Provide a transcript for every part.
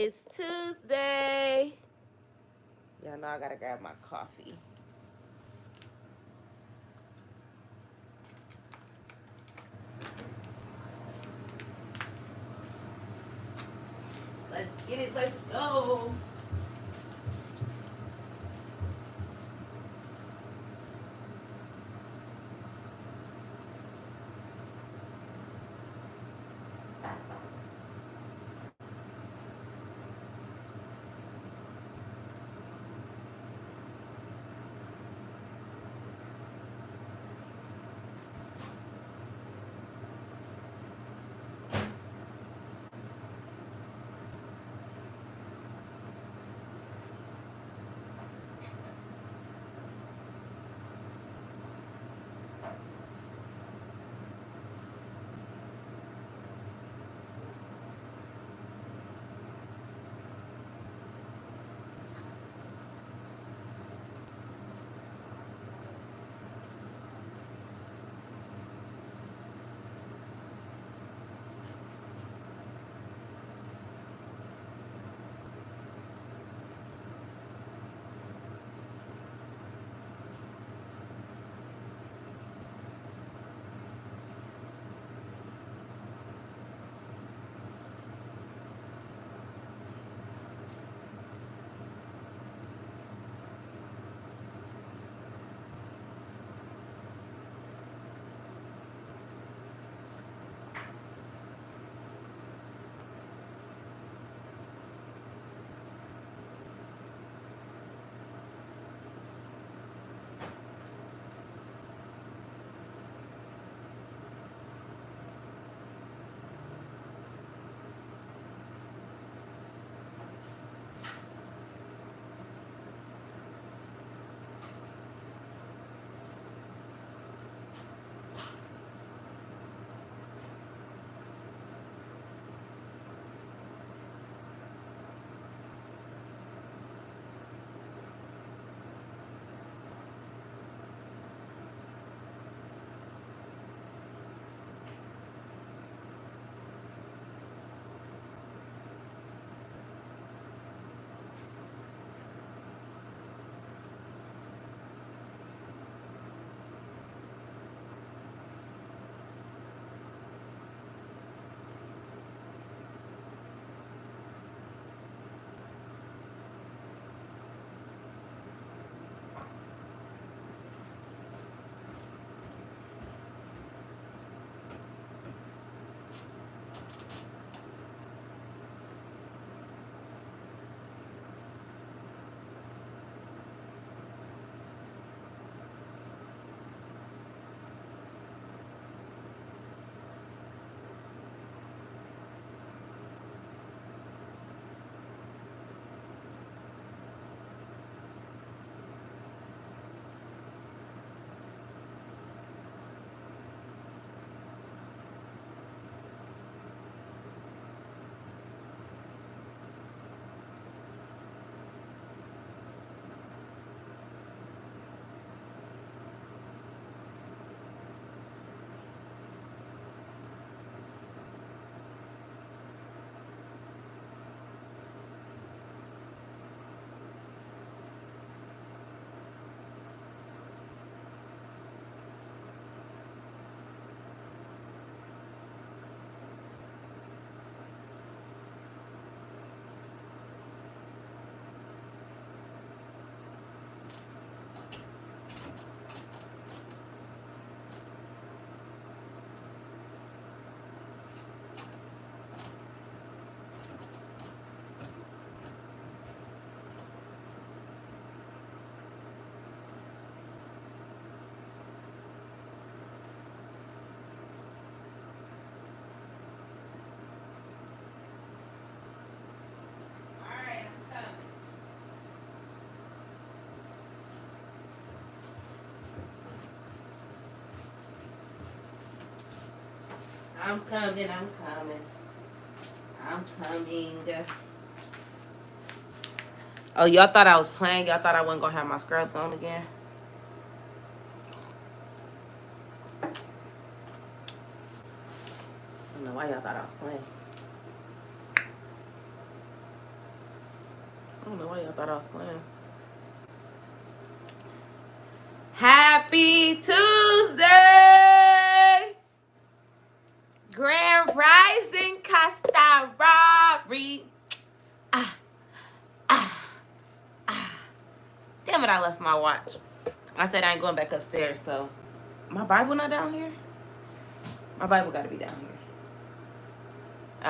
It's Tuesday. Y'all know I gotta grab my coffee. Let's get it. Let's go. I'm coming. I'm coming. I'm coming. Oh, y'all thought I was playing? Y'all thought I wasn't gonna have my scrubs on again? I don't know why y'all thought I was playing. don't know why y'all thought I was playing. Happy Tuesday! Grand Rising Castarari. Damn it, I left my watch. I said I ain't going back upstairs, so my Bible not down here? My Bible gotta be down here.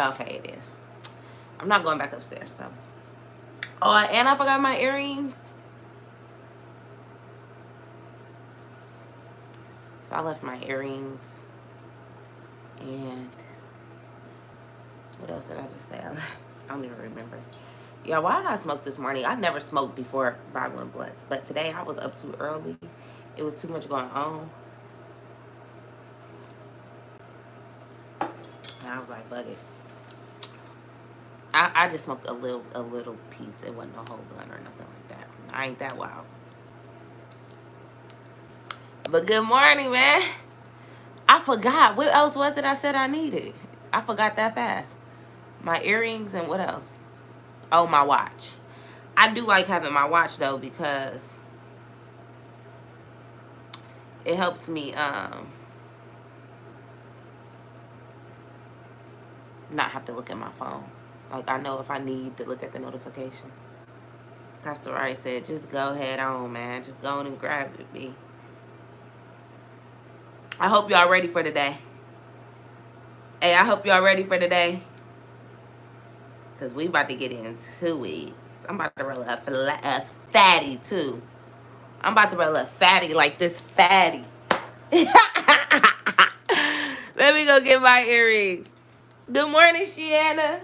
Okay, it is. I'm not going back upstairs, so. Oh, and I forgot my earrings. So I left my earrings. And what else did I just say? I don't even remember. Yeah, why did I smoke this morning? I never smoked before Bible and Blunts, but today I was up too early. It was too much going on. And I was like, fuck it. I just smoked a little piece. It wasn't a whole blunt or nothing like that. I ain't that wild. But good morning, man. I forgot. What else was it I said I needed? I forgot that fast. My earrings and what else? Oh, my watch. I do like having my watch, though, because it helps me not have to look at my phone. Like, I know if I need to look at the notification. Pastor Wright said, just go head on, man. Just go on and grab it, B. I hope y'all ready for today. Hey, I hope y'all ready for today. Because we about to get into it. I'm about to roll a fatty, too. I'm about to roll a fatty like this fatty. Let me go get my earrings. Good morning, Shiana.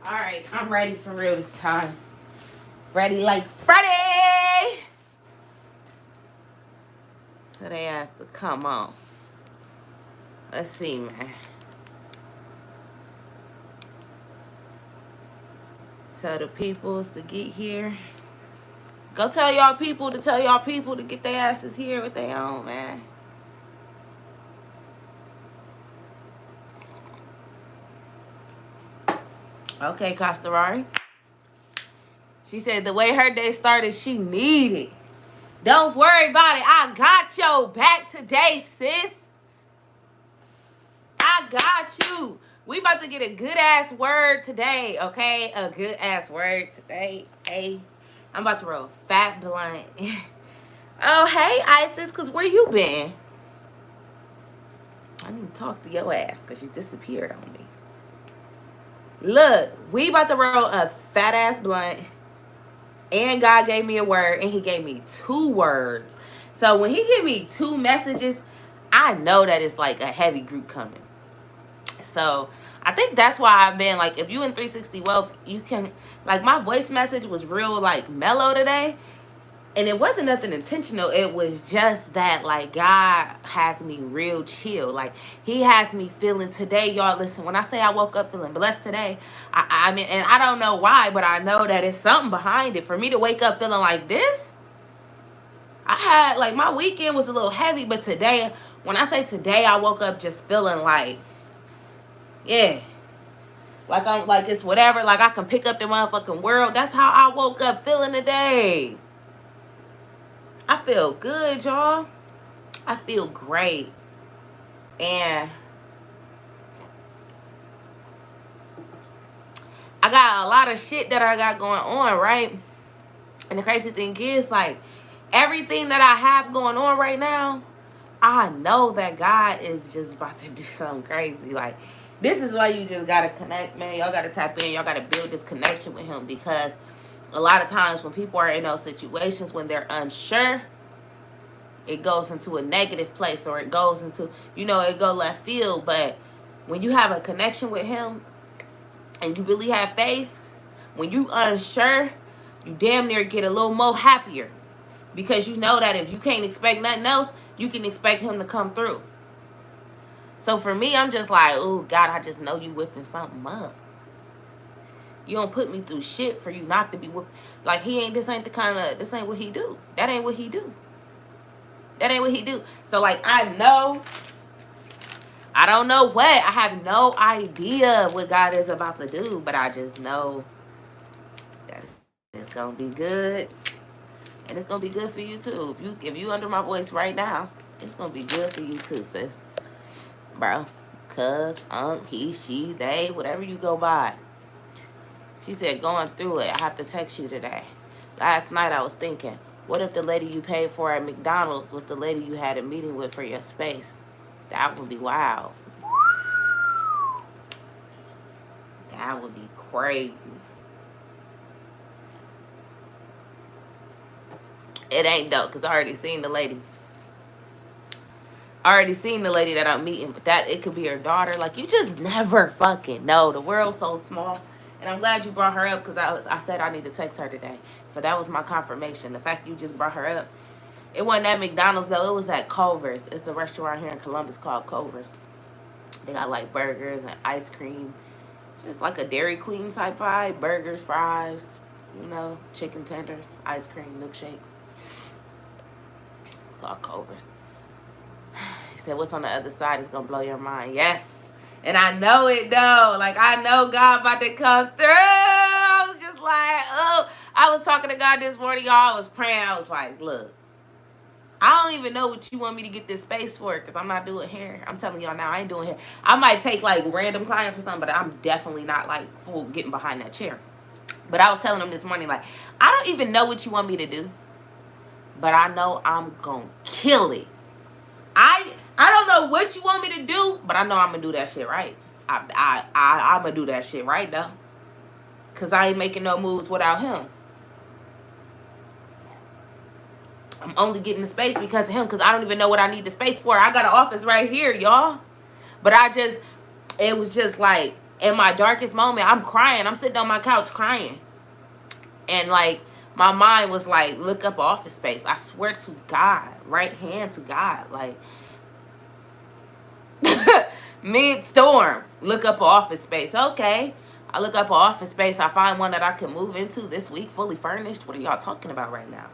All right, I'm ready for real this time. Ready like Friday. So they asked to come on. Let's see, man. Tell the peoples to get here. Go tell y'all people to get their asses here with their own, man. Okay, Castarari. She said the way her day started, she needed. Don't worry about it. I got your back today, sis. I got you. We about to get a good-ass word today, okay? A good-ass word today. Hey, I'm about to roll fat blunt. Oh, hey, Isis, because where you been? I need to talk to your ass because you disappeared on me. Look, we about to roll a fat-ass blunt. And God gave me a word, and he gave me 2 words. So when he gave me 2 messages, I know that it's like a heavy group coming. So I think that's why I've been like, if you in 360 Wealth, you can, like, my voice message was real like mellow today. And it wasn't nothing intentional. It was just that, like, God has me real chill. Like, he has me feeling today, y'all. Listen, when I say I woke up feeling blessed today, I mean, and I don't know why, but I know that it's something behind it. For me to wake up feeling like this, I had, like, my weekend was a little heavy, but today When I say today, I woke up just feeling like, yeah, like I'm like it's whatever. Like I can pick up the motherfucking world. That's how I woke up feeling today. I feel good, y'all. I feel great. And I got a lot of shit that I got going on, right? And the crazy thing is, like, everything that I have going on right now, I know that God is just about to do something crazy. Like, this is why you just gotta connect, man. Y'all gotta tap in. Y'all gotta build this connection with him, because a lot of times when people are in those situations, when they're unsure, it goes into a negative place, or it goes into, it go left field. But when you have a connection with him and you really have faith, when you unsure, you damn near get a little more happier, because you know that if you can't expect nothing else, you can expect him to come through. So for me, I'm just like, oh God, I just know you whipping something up. You don't put me through shit for you not to be whipped. Like, this ain't what he do. That ain't what he do. That ain't what he do. So like, I don't know what. I have no idea what God is about to do, but I just know that it's gonna be good. And it's gonna be good for you too. If you under my voice right now, it's gonna be good for you too, sis. Bro. Cuz, he, she, they, whatever you go by. She said, going through it, I have to text you today. Last night I was thinking, what if the lady you paid for at McDonald's was the lady you had a meeting with for your space? That would be wild. That would be crazy. It ain't though, because I already seen the lady. That I'm meeting, but that it could be her daughter. Like, you just never fucking know. The world's so small. And I'm glad you brought her up, because I said I need to text her today. So that was my confirmation. The fact you just brought her up. It wasn't at McDonald's though. It was at Culver's. It's a restaurant here in Columbus called Culver's. They got like burgers and ice cream. Just like a Dairy Queen type vibe. Burgers, fries, chicken tenders, ice cream, milkshakes. It's called Culver's. He said, what's on the other side is going to blow your mind. Yes. And I know it, though. Like, I know God about to come through. I was just like, oh. I was talking to God this morning, y'all. I was praying. I was like, look, I don't even know what you want me to get this space for, because I'm not doing hair. I'm telling y'all now, I ain't doing hair. I might take, like, random clients or something, but I'm definitely not, like, full getting behind that chair. But I was telling him this morning, like, I don't even know what you want me to do, but I know I'm going to kill it. I don't know what you want me to do, but I know I'm going to do that shit right. I'm going to do that shit right, though. Because I ain't making no moves without him. I'm only getting the space because of him, because I don't even know what I need the space for. I got an office right here, y'all. But it was just like, in my darkest moment, I'm crying. I'm sitting on my couch crying. And like, my mind was like, look up office space. I swear to God, right hand to God. Like, mid-storm, look up an office space. Okay. I look up an office space. I find one that I can move into this week, fully furnished. What are y'all talking about right now?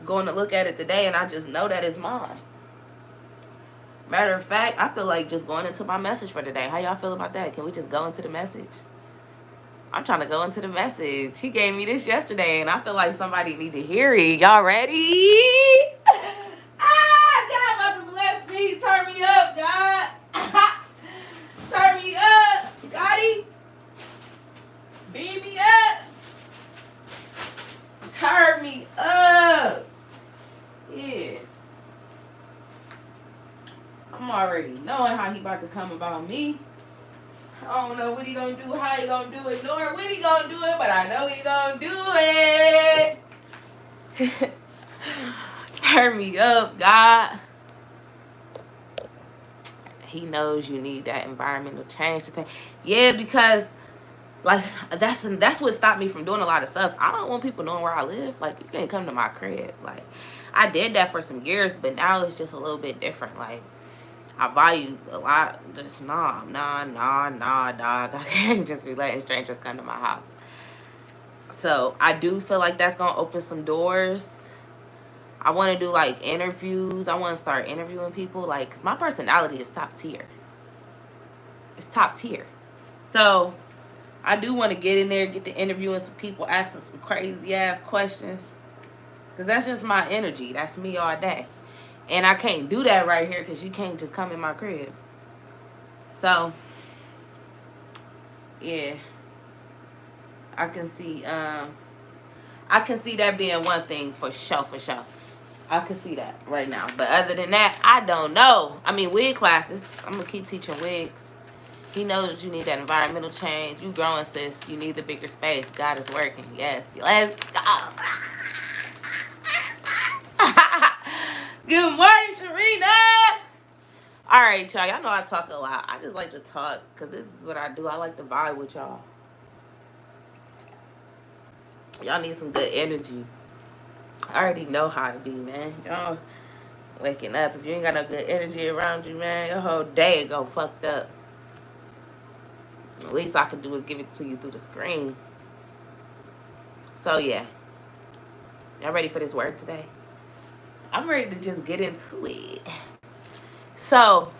Going to look at it today, and I just know that it's mine. Matter of fact, I feel like just going into my message for today. How y'all feel about that? Can we just go into the message? I'm trying to go into the message. He gave me this yesterday, and I feel like somebody need to hear it. Y'all ready? God about to bless me. Turn me up, God. Turn me up, Scotty. Beam me up. Turn me up. Yeah. I'm already knowing how he about to come about me. I don't know what he gonna do, how he gonna do it, nor when he gonna do it, but I know he gonna do it. Turn me up, God. He knows you need that environmental change to take. Yeah, because like that's what stopped me from doing a lot of stuff. I don't want people knowing where I live. Like, you can't come to my crib. Like, I did that for some years, but now it's just a little bit different. Like, I value a lot. Just nah, dog. I can't just be letting strangers come to my house. So I do feel like that's gonna open some doors. I want to do like interviews. I want to start interviewing people, like, because my personality is top tier. It's top tier. So I do want to get in there, get to interviewing some people, asking some crazy ass questions. Because that's just my energy. That's me all day. And I can't do that right here because you can't just come in my crib. So, yeah. I can see that being one thing for sure, for sure. I can see that right now. But other than that, I don't know. I mean, wig classes. I'm going to keep teaching wigs. He knows that you need that environmental change. You growing, sis. You need the bigger space. God is working. Yes. Let's go. Good morning, Sharina. All right, y'all. Y'all know I talk a lot. I just like to talk because this is what I do. I like to vibe with y'all. Y'all need some good energy. I already know how to be, man. Y'all waking up. If you ain't got no good energy around you, man, your whole day go fucked up. The least I can do is give it to you through the screen. So, yeah. Y'all ready for this word today? I'm ready to just get into it. So,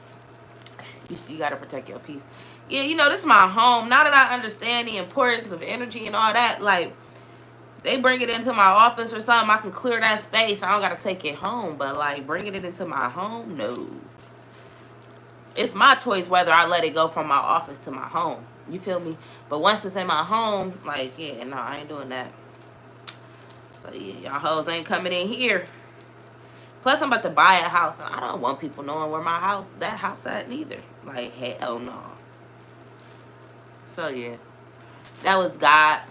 you got to protect your peace. Yeah, you know, this is my home. Now that I understand the importance of energy and all that, like, they bring it into my office or something, I can clear that space. I don't got to take it home. But, like, bringing it into my home, no. It's my choice whether I let it go from my office to my home. You feel me? But once it's in my home, like, yeah, no, I ain't doing that. So, yeah, y'all hoes ain't coming in here. Plus, I'm about to buy a house, and I don't want people knowing where that house at neither. Like, hell no. So, yeah. That was God.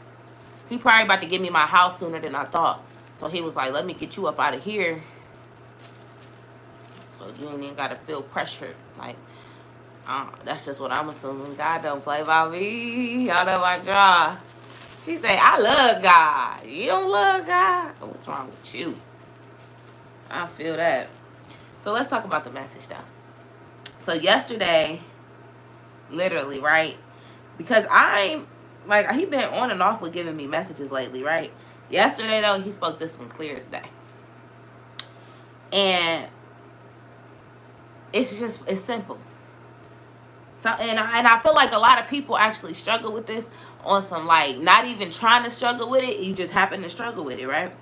He probably about to give me my house sooner than I thought. So, he was like, let me get you up out of here. So, you ain't even got to feel pressured. Like, that's just what I'm assuming. God don't play by me. Y'all know my jaw. She say, I love God. You don't love God? What's wrong with you? I feel that. So let's talk about the message though. So yesterday, literally, right? Because he been on and off with giving me messages lately, right? Yesterday though, he spoke this one clear as day. And it's simple. So, and I feel like a lot of people actually struggle with this on some, like, not even trying to struggle with it. You just happen to struggle with it, right?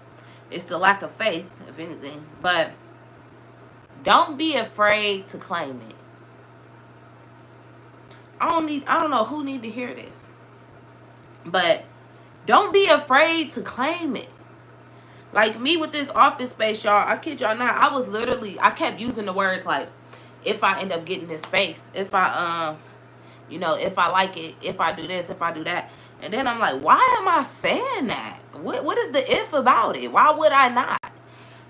It's the lack of faith, if anything. But don't be afraid to claim it. I don't know who need to hear this. But don't be afraid to claim it. Like me with this office space, y'all, I kid y'all not, I kept using the words like, if I end up getting this space, if I if I like it, if I do this, if I do that. And then I'm like, why am I saying that? What is the if about it? Why would I not?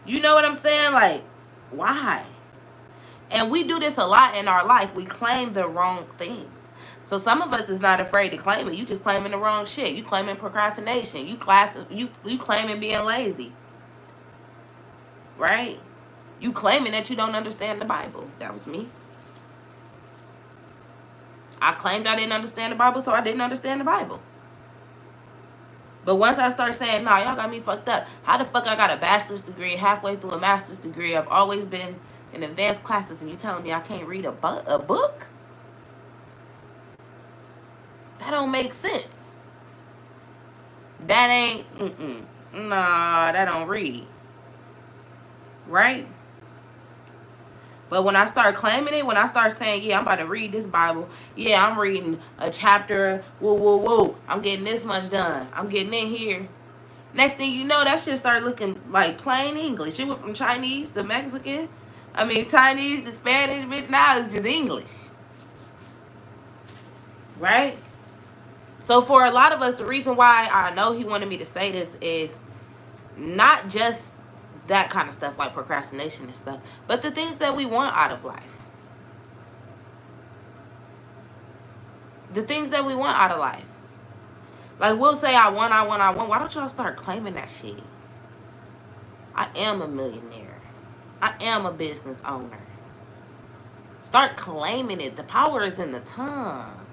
You know what I'm saying? Like, why? And we do this a lot in our life. We claim the wrong things. So some of us is not afraid to claim it. You just claiming the wrong shit. You claiming procrastination. You claiming being lazy. Right? You claiming that you don't understand the Bible. That was me. I claimed I didn't understand the Bible, so I didn't understand the Bible. But once I start saying, nah, y'all got me fucked up. How the fuck I got a bachelor's degree, halfway through a master's degree? I've always been in advanced classes, and you telling me I can't read a book? That don't make sense. That ain't, nah, that don't read. Right? But when I start claiming it, when I start saying, yeah, I'm about to read this Bible. Yeah, I'm reading a chapter. Whoa. I'm getting this much done. I'm getting in here. Next thing you know, that shit start looking like plain English. It went from Chinese to Mexican. Chinese to Spanish, bitch. Now it's just English. Right? So for a lot of us, the reason why I know he wanted me to say this is not just that kind of stuff like procrastination and stuff, but the things that we want out of life. The things that we want out of life. Like, we'll say, I want. Why don't y'all start claiming that shit? I am a millionaire. I am a business owner. Start claiming it. The power is in the tongue.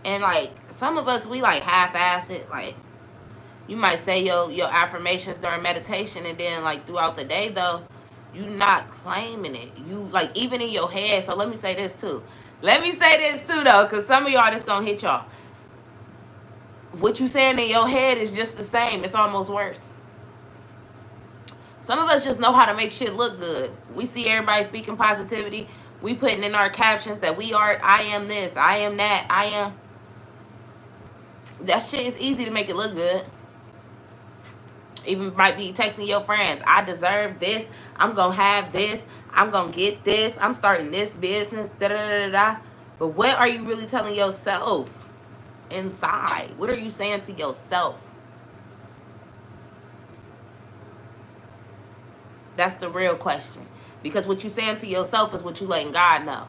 And, like, some of us, we, like, half-ass it. Like, You might say your affirmations during meditation, and then like throughout the day though, you not claiming it. You like even in your head. So let me say this too. Let me say this too though, because some of y'all just gonna hit y'all. What you saying in your head is just the same. It's almost worse. Some of us just know how to make shit look good. We see everybody speaking positivity. We putting in our captions that we are, I am this, I am that, I am. That shit is easy to make it look good. Even might be texting your friends, I deserve this, I'm gonna have this, I'm gonna get this, I'm starting this business, da da da da da. But what are you really telling yourself inside? What are you saying to yourself? That's the real question. Because what you saying to yourself is what you letting God know.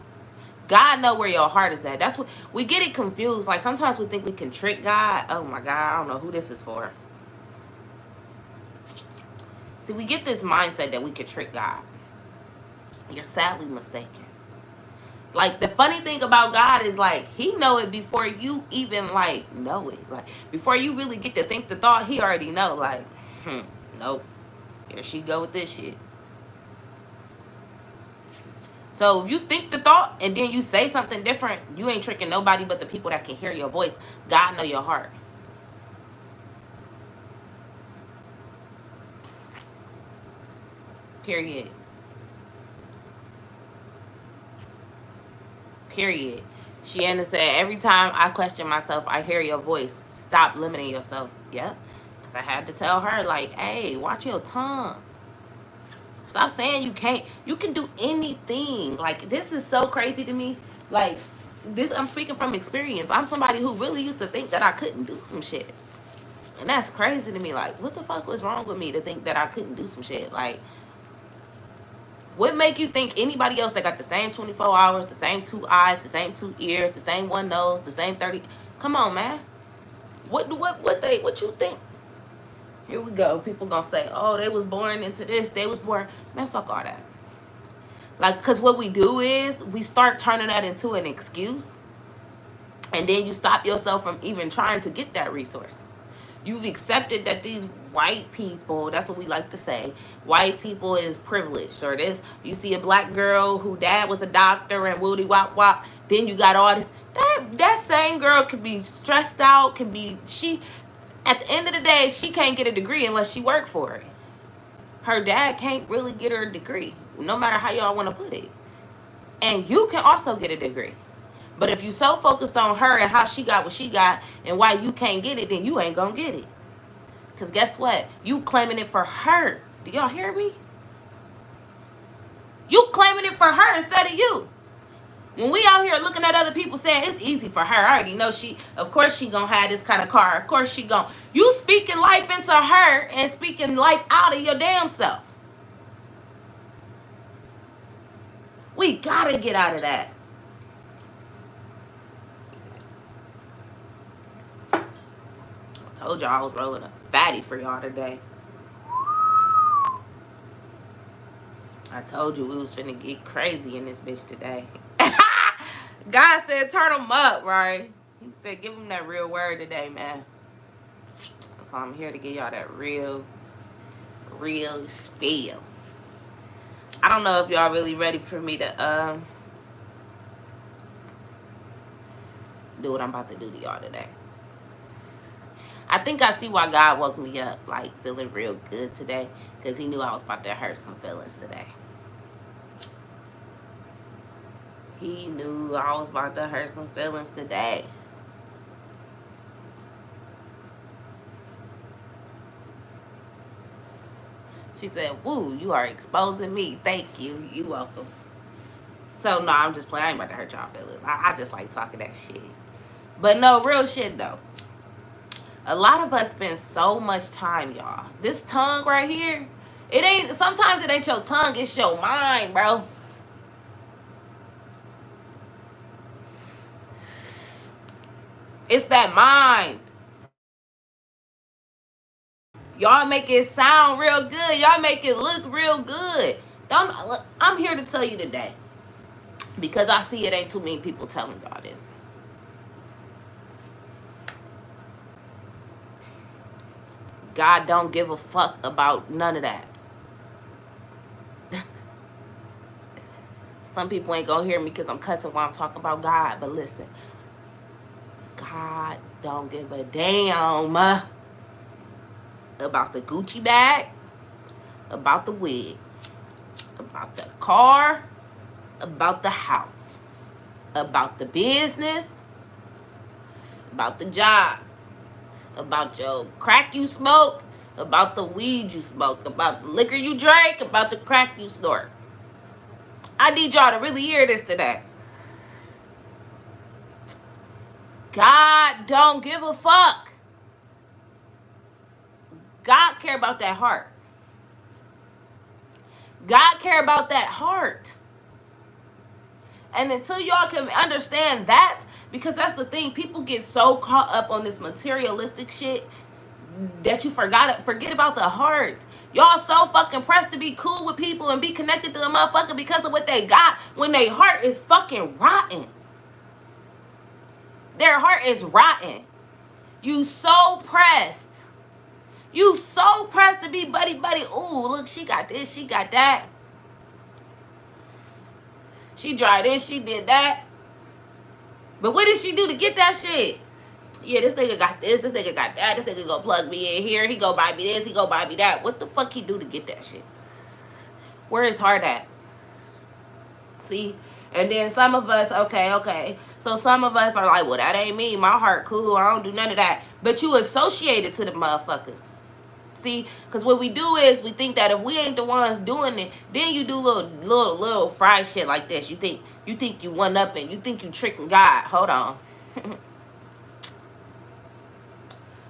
God know where your heart is at. That's what we get it confused. Like sometimes we think we can trick God. Oh my God, I don't know who this is for. See, we get this mindset that we can trick God. You're sadly mistaken. Like the funny thing about God is like he know it before you even like know it. Like before you really get to think the thought, he already know. Like, nope. Here she go with this shit. So if you think the thought and then you say something different, you ain't tricking nobody but the people that can hear your voice. God know your heart. Period. Period. Shiana said, every time I question myself, I hear your voice. Stop limiting yourself. Yep. Because I had to tell her, like, hey, watch your tongue. Stop saying you can't. You can do anything. Like, this is so crazy to me. Like, this, I'm speaking from experience. I'm somebody who really used to think that I couldn't do some shit. And that's crazy to me. Like, what the fuck was wrong with me to think that I couldn't do some shit? Like, what make you think anybody else that got the same 24 hours, the same 2 eyes, the same 2 ears, the same 1 nose, the same 30? Come on, man. What you think? Here we go. People gonna say, oh, they was born into this. They was born. Man, fuck all that. Like, because what we do is we start turning that into an excuse. And then you stop yourself from even trying to get that resource. You've accepted that these white people, that's what we like to say, white people is privileged. Or this, you see a black girl who dad was a doctor and woody wop wop. Then you got all this. That same girl could be stressed out, can be, at the end of the day, she can't get a degree unless she work for it. Her dad can't really get her a degree, no matter how y'all want to put it. And you can also get a degree. But if you so focused on her and how she got what she got and why you can't get it, then you ain't gonna get it. Because guess what? You claiming it for her. Do y'all hear me? You claiming it for her instead of you. When we out here looking at other people saying it's easy for her, I already know of course she gonna have this kind of car. Of course she gonna. You speaking life into her and speaking life out of your damn self. We gotta get out of that. I told y'all I was rolling a fatty for y'all today. I told you we was finna get crazy in this bitch today. God said turn them up, right? He said give them that real word today, man. So I'm here to give y'all that real spiel. I don't know if y'all really ready for me to do what I'm about to do to y'all today. I think I see why God woke me up like feeling real good today, because he knew I was about to hurt some feelings today. He knew I was about to hurt some feelings today. She said, woo, you are exposing me. Thank you. You welcome. So, no, I'm just playing. I ain't about to hurt y'all feelings. I just like talking that shit. But no, real shit, though. A lot of us spend so much time, y'all. This tongue right here, sometimes it ain't your tongue, it's your mind, bro. It's that mind. Y'all make it sound real good. Y'all make it look real good. I'm here to tell you today, because I see it ain't too many people telling y'all this. God don't give a fuck about none of that. Some people ain't gonna hear me because I'm cussing while I'm talking about God. But listen, God don't give a damn about the Gucci bag, about the wig, about the car, about the house, about the business, about the job, about your crack you smoke, about the weed you smoke, about the liquor you drank, about the crack you snort. I need y'all to really hear this today. God don't give a fuck. God care about that heart. God care about that heart. And until y'all can understand that, because that's the thing, people get so caught up on this materialistic shit that you forget about the heart. Y'all so fucking pressed to be cool with people and be connected to a motherfucker because of what they got when their heart is fucking rotten. Their heart is rotten. You so pressed. You so pressed to be buddy. Ooh, look, she got this, she got that. She tried this, she did that. But what did she do to get that shit? Yeah, this nigga got this nigga got that, this nigga go plug me in here, he go buy me this, he go buy me that. What the fuck he do to get that shit? Where his heart at? See? And then some of us, okay. So some of us are like, well, that ain't me. My heart cool. I don't do none of that. But you associated to the motherfuckers. See? Because what we do is we think that if we ain't the ones doing it, then you do little fried shit like this. You think you one up and you think you tricking God. Hold on.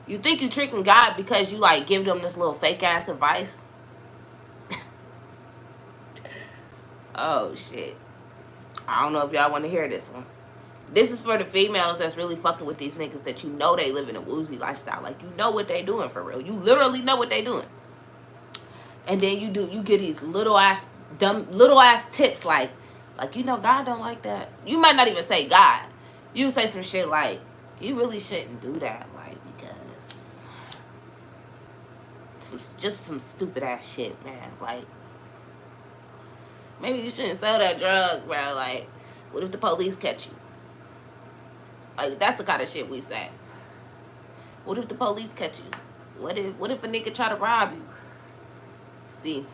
You think you tricking God because you like give them this little fake ass advice? Oh shit. I don't know if y'all want to hear this one. This is for the females that's really fucking with these niggas that you know they living a woozy lifestyle. Like, you know what they doing for real. You literally know what they doing. And then you get these little ass tips like, you know, God don't like that. You might not even say God. You say some shit like, you really shouldn't do that. Like, because just some stupid ass shit, man. Like, maybe you shouldn't sell that drug, bro. Like, what if the police catch you? Like, that's the kind of shit we say. What if the police catch you? What if a nigga try to rob you? See,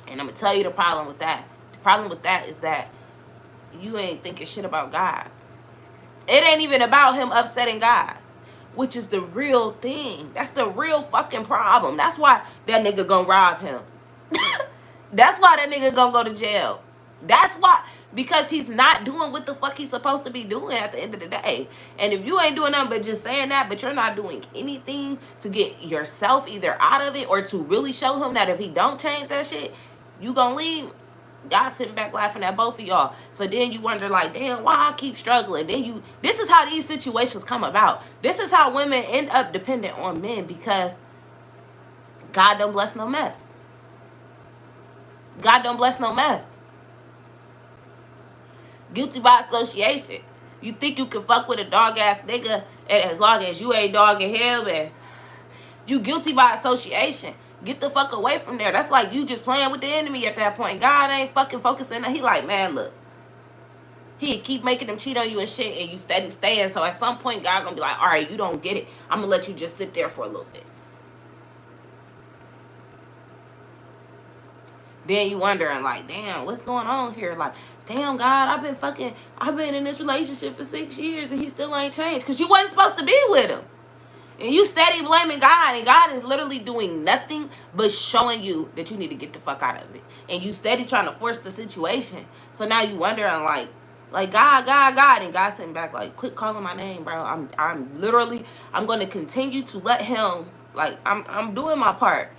and I'm gonna tell you the problem with that. The problem with that is that you ain't thinking shit about God. It ain't even about him upsetting God, which is the real thing. That's the real fucking problem. That's why that nigga gonna rob him. That's why that nigga gonna go to jail. That's why, because he's not doing what the fuck he's supposed to be doing at the end of the day. And if you ain't doing nothing but just saying that, but you're not doing anything to get yourself either out of it or to really show him that if he don't change that shit, you gonna leave. Y'all sitting back laughing at both of y'all. So then you wonder like, damn, why I keep struggling? Then this is how these situations come about. This is how women end up dependent on men, because God don't bless no mess. God don't bless no mess. Guilty by association. You think you can fuck with a dog ass nigga, and as long as you ain't dogging him, and you guilty by association. Get the fuck away from there. That's like you just playing with the enemy at that point. God ain't fucking focusing. He like, man, look. He keep making them cheat on you and shit, and you steady staying. So at some point, God gonna be like, all right, you don't get it. I'm gonna let you just sit there for a little bit. Then you wondering like, damn, what's going on here? Like, damn, God, I've been in this relationship for 6 years and he still ain't changed. Because you wasn't supposed to be with him. And you steady blaming God, and God is literally doing nothing but showing you that you need to get the fuck out of it. And you steady trying to force the situation. So now you wondering like God, and God sitting back like, quit calling my name, bro. I'm gonna continue to let him, like, I'm doing my part.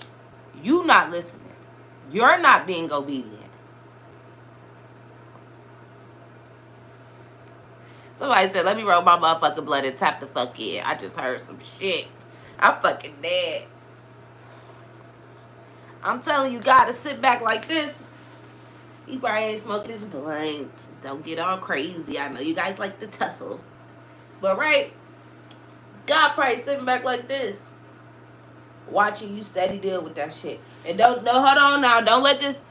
You not listening. You're not being obedient. Somebody said, let me roll my motherfucking blood and tap the fuck in. I just heard some shit. I'm fucking dead. I'm telling you, gotta sit back like this. You probably ain't smoking this blunt. Don't get all crazy. I know you guys like to tussle. But right, God probably sitting back like this. watching you steady deal with that shit. And don't, no, hold on now. Don't let this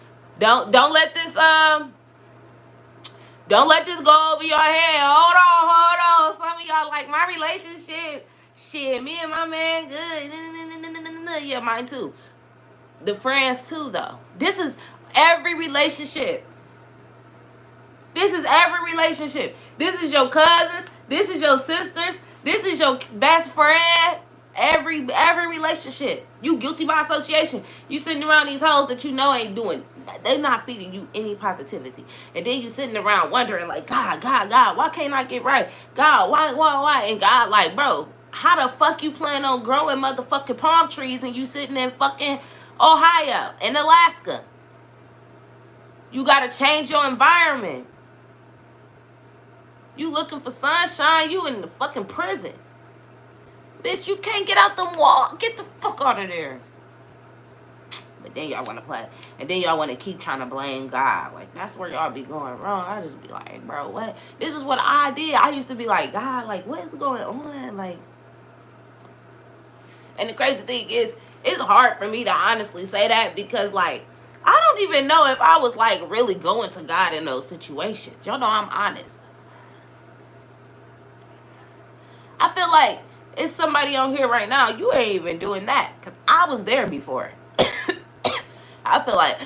go over your head. Hold on. Some of y'all like my relationship. Shit, me and my man good. Yeah, mine too. The friends too, though. This is every relationship. This is every relationship. This is your cousins. This is your sisters. This is your best friend. Every relationship. You guilty by association. You sitting around these hoes that you know ain't doing. They're not feeding you any positivity. And then you sitting around wondering like, God, why can't I get right? God, why? And God like, bro, how the fuck you plan on growing motherfucking palm trees and you sitting in fucking Ohio and Alaska? You gotta change your environment. You looking for sunshine, you in the fucking prison. Bitch, you can't get out the wall. Get the fuck out of there. But then y'all want to play. And then y'all want to keep trying to blame God. Like, that's where y'all be going wrong. I just be like, bro, what? This is what I did. I used to be like, God, like, what is going on? Like, and the crazy thing is, it's hard for me to honestly say that because, like, I don't even know if I was, like, really going to God in those situations. Y'all know I'm honest. I feel like it's somebody on here right now, you ain't even doing that. Because I was there before. I feel like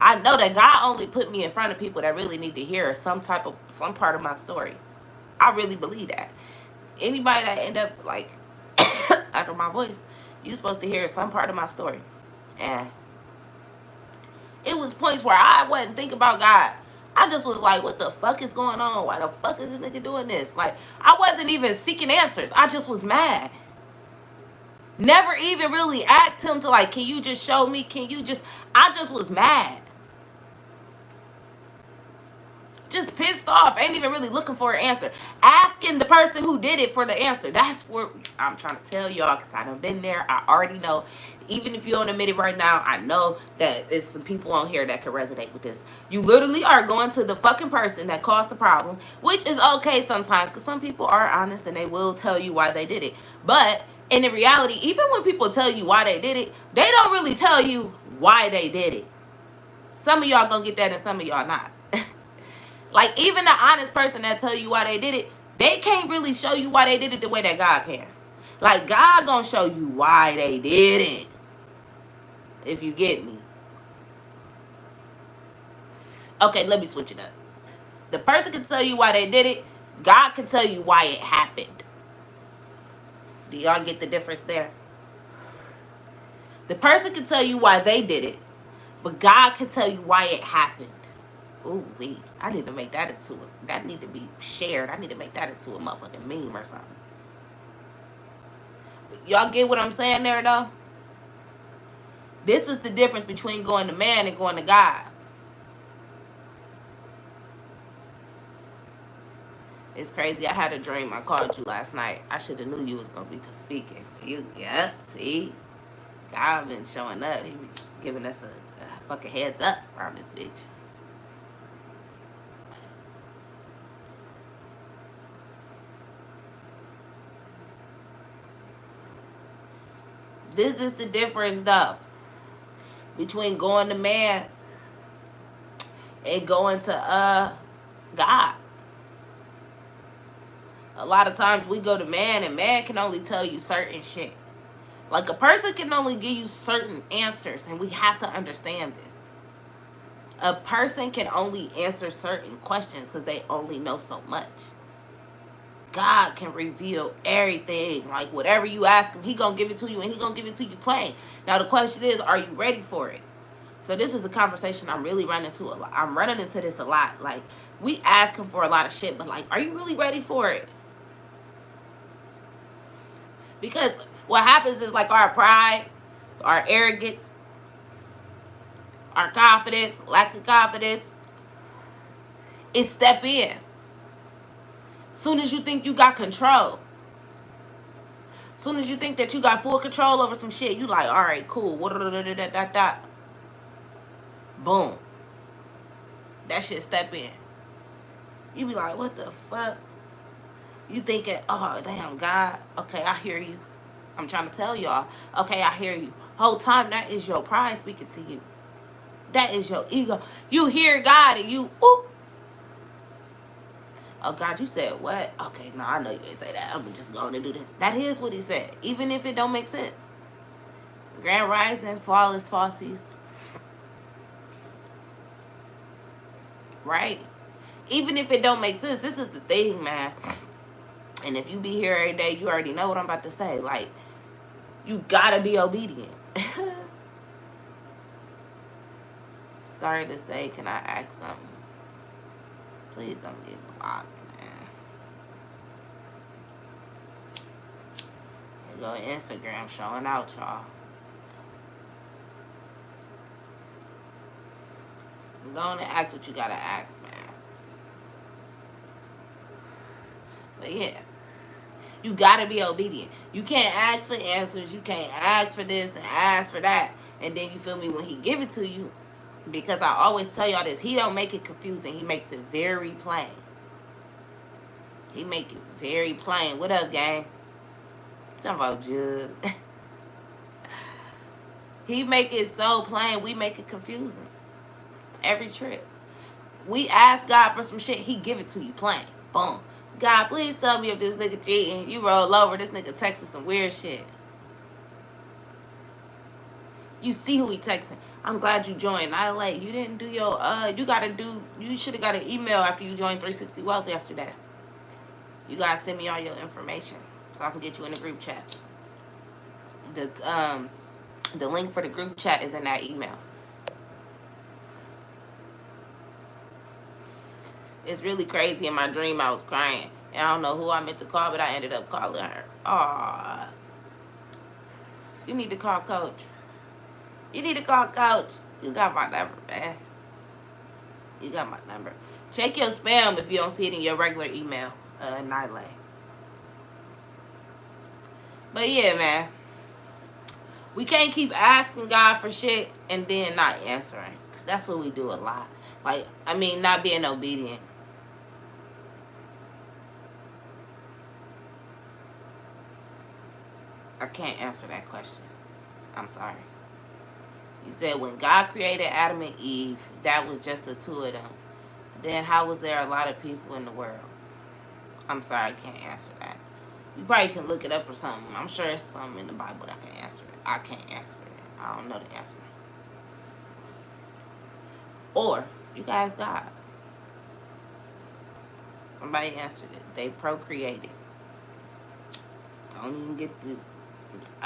I know that God only put me in front of people that really need to hear some part of my story. I really believe that. Anybody that end up like under my voice, you supposed to hear some part of my story. And it was points where I wasn't thinking about God. I just was like, what the fuck is going on? Why the fuck is this nigga doing this? Like, I wasn't even seeking answers. I just was mad. Never even really asked him to like, can you just show me? I just was mad. Just pissed off. Ain't even really looking for an answer. Asking the person who did it for the answer. That's what I'm trying to tell y'all because I done been there. I already know. Even if you don't admit it right now, I know that there's some people on here that can resonate with this. You literally are going to the fucking person that caused the problem, which is okay sometimes because some people are honest and they will tell you why they did it. But in the reality, even when people tell you why they did it, they don't really tell you why they did it. Some of y'all gonna get that and some of y'all not. Like, even the honest person that tell you why they did it, they can't really show you why they did it the way that God can. Like, God gonna show you why they did it. If you get me. Okay, let me switch it up. The person can tell you why they did it. God can tell you why it happened. Do y'all get the difference there? The person can tell you why they did it. But God can tell you why it happened. Ooh, I need to make that into it. That need to be shared. I need to make that into a motherfucking meme or something. Y'all get what I'm saying there, though? This is the difference between going to man and going to God. It's crazy. I had a dream. I called you last night. I should have knew you was going to be speaking. Yeah, see? God been showing up. He be giving us a fucking heads up around this bitch. This is the difference, though, between going to man and going to God. A lot of times we go to man and man can only tell you certain shit. Like, a person can only give you certain answers, and we have to understand this. A person can only answer certain questions because they only know so much. God can reveal everything. Like, whatever you ask him, he gonna give it to you, and he gonna give it to you plain. Now, the question is, are you ready for it? So this is a conversation I'm really running into a lot. I'm running into this a lot. Like, we ask him for a lot of shit, but like, are you really ready for it? Because what happens is, like, our pride, our arrogance, our confidence, lack of confidence, it step in. Soon as you think you got control, soon as you think that you got full control over some shit, you like, all right, cool. Boom. That shit step in. You be like, what the fuck? You thinking, oh, damn, God. Okay, I hear you. I'm trying to tell y'all. Okay, I hear you. Whole time, that is your pride speaking to you. That is your ego. You hear God and you, ooh. Oh, God, you said what? Okay, no, I know you ain't say that. I'm just going to do this. That is what he said, even if it don't make sense. Grand Rising, Flawless Falsies. Right? Even if it don't make sense, this is the thing, man. And if you be here every day, you already know what I'm about to say. Like, you gotta be obedient. Sorry to say, can I ask something? Please don't get blocked, man. Here go Instagram showing out, y'all. I'm going to ask what you gotta ask, man. But yeah, you gotta be obedient. You can't ask for answers. You can't ask for this and ask for that. And then you feel me when he give it to you. Because I always tell y'all this, he don't make it confusing. He makes it very plain. He make it very plain. What up, gang? Talking about Jug. He make it so plain. We make it confusing. Every trip. We ask God for some shit. He give it to you plain. Boom. God, please tell me if this nigga cheating. You roll over. This nigga texting some weird shit. You see who he texting. I'm glad you joined. I late. You didn't do your, you should have got an email after you joined 360 Wealth yesterday. You gotta send me all your information so I can get you in the group chat. The link for the group chat is in that email. It's really crazy. In my dream, I was crying. And I don't know who I meant to call, but I ended up calling her. Aww. You need to call Coach. You need to call Coach. You got my number, man. You got my number. Check your spam if you don't see it in your regular email, Ny'Asia. But yeah, man. We can't keep asking God for shit and then not answering. Because that's what we do a lot. Like, I mean, not being obedient. I can't answer that question. I'm sorry. You said when God created Adam and Eve, that was just the two of them. Then how was there a lot of people in the world? I'm sorry, I can't answer that. You probably can look it up or something. I'm sure it's something in the Bible that can answer it. I can't answer it. I don't know the answer. Or you guys God. Somebody answered it. They procreated. Don't even get to...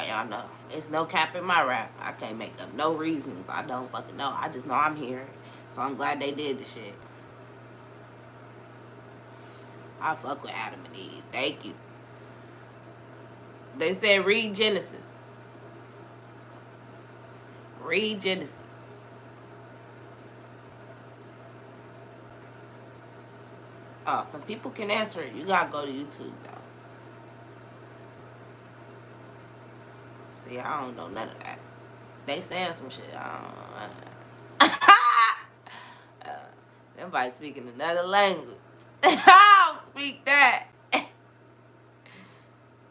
Y'all know. It's no cap in my rap. I can't make up no reasons. I don't fucking know. I just know I'm here. So I'm glad they did the shit. I fuck with Adam and Eve. Thank you. They said read Genesis. Read Genesis. Oh, some people can answer it. You gotta go to YouTube, though. See, I don't know none of that. They saying some shit. I don't know. Everybody speaking another language. I don't speak that.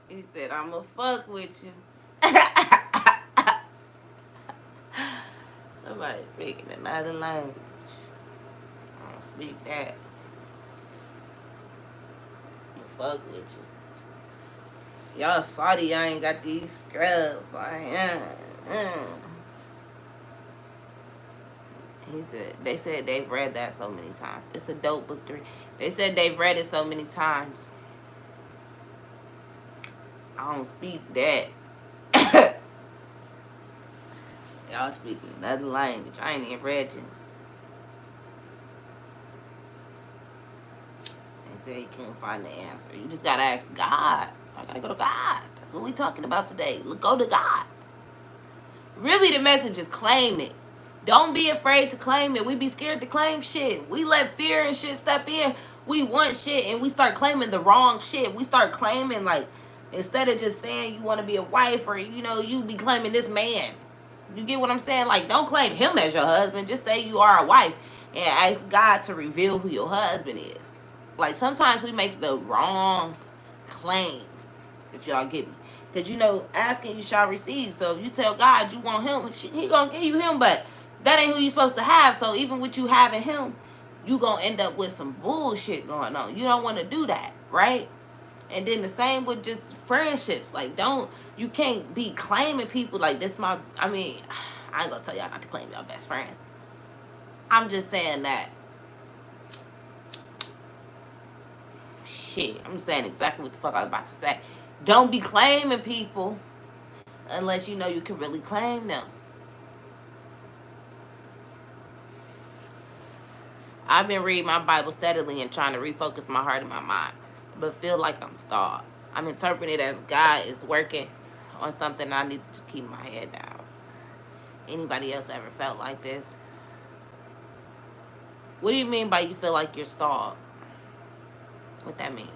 He said, I'ma fuck with you. Somebody speaking another language. I don't speak that. I'ma fuck with you. Y'all salty, y'all ain't got these scrubs. Like, He said, they said they've read that so many times. It's a dope book to read. They said they've read it so many times. I don't speak that. Y'all speak another language. I ain't even read Genesis. They said he couldn't find the answer. You just gotta ask God. I gotta go to God. That's what we talking about today. Go to God. Really, the message is claim it. Don't be afraid to claim it. We be scared to claim shit. We let fear and shit step in. We want shit and we start claiming the wrong shit. We start claiming, like, instead of just saying you want to be a wife or, you be claiming this man. You get what I'm saying? Like, don't claim him as your husband. Just say you are a wife and ask God to reveal who your husband is. Like, sometimes we make the wrong claims, if y'all get me. Because you know, asking you shall receive. So if you tell God you want him, he gonna give you him, but that ain't who you supposed to have. So even with you having him, you gonna end up with some bullshit going on. You don't want to do that, right? And then the same with just friendships. Like, you can't be claiming people like this. I mean, I ain't gonna tell y'all not to claim y'all best friends. I'm just saying that. Shit, I'm saying exactly what the fuck I was about to say. Don't be claiming people unless you know you can really claim them. I've been reading my Bible steadily and trying to refocus my heart and my mind, but feel like I'm stalled. I'm interpreting it as God is working on something. I need to just keep my head down. Anybody else ever felt like this? What do you mean by you feel like you're stalled? What that mean?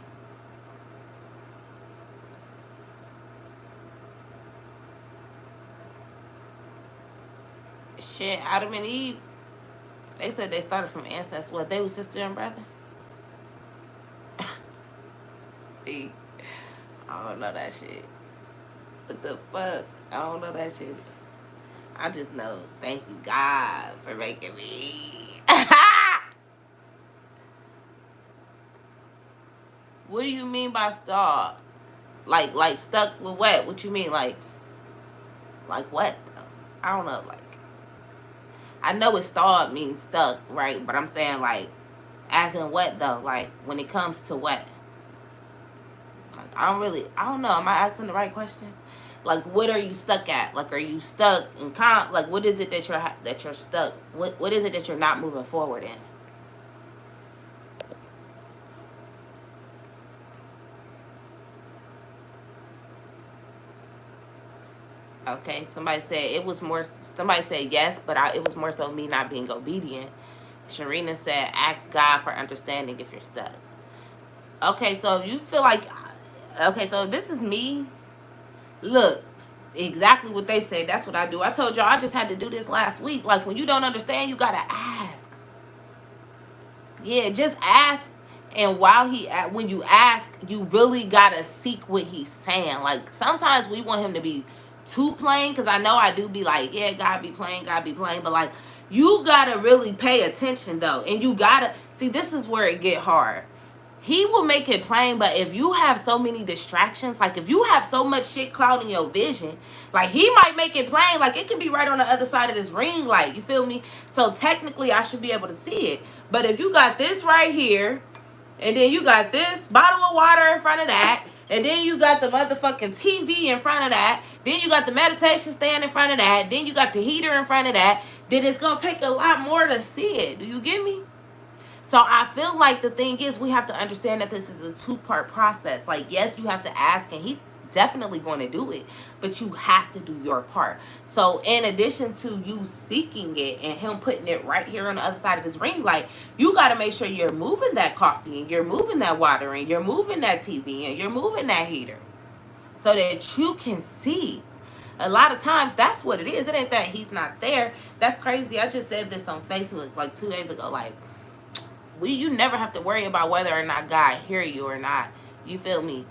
Shit, Adam and Eve, they said they started from ancestors. What, they was sister and brother? See, I don't know that shit. What the fuck? I don't know that shit. I just know, thank you God for making me. What do you mean by stalled? Like stuck with what? What you mean? Like what? I don't know. Like, I know it stalled means stuck, right? But I'm saying like, as in what though? Like when it comes to what? Like I don't know. Am I asking the right question? Like what are you stuck at? Like are you stuck in like what is it that you're stuck? What is it that you're not moving forward in? Okay, somebody said it was more. Somebody said yes, but it was more so me not being obedient. Sharina said, "Ask God for understanding if you're stuck." Okay, so if you feel like, okay, so this is me. Look, exactly what they said. That's what I do. I told y'all I just had to do this last week. Like when you don't understand, you gotta ask. Yeah, just ask. And when you ask, you really gotta seek what he's saying. Like sometimes we want him to be too plain, because I know I do be like, yeah, God be plain, but like you gotta really pay attention though, and you gotta see. This is where it get hard. He will make it plain, but if you have so many distractions, like if you have so much shit clouding your vision, like he might make it plain, like it could be right on the other side of this ring light, you feel me? So technically I should be able to see it. But if you got this right here, and then you got this bottle of water in front of that, and then you got the motherfucking TV in front of that, then you got the meditation stand in front of that, then you got the heater in front of that, then it's gonna take a lot more to see it. Do you get me? So I feel like the thing is we have to understand that this is a two-part process. Like, yes, you have to ask, and he's definitely going to do it, but you have to do your part. So in addition to you seeking it and him putting it right here on the other side of this ring light, you got to make sure you're moving that coffee, and you're moving that water, and you're moving that TV, and you're moving that heater so that you can see. A lot of times that's what it is. It ain't that he's not there. That's crazy. I just said this on Facebook like 2 days ago. Like, you never have to worry about whether or not God hear you or not. You feel me?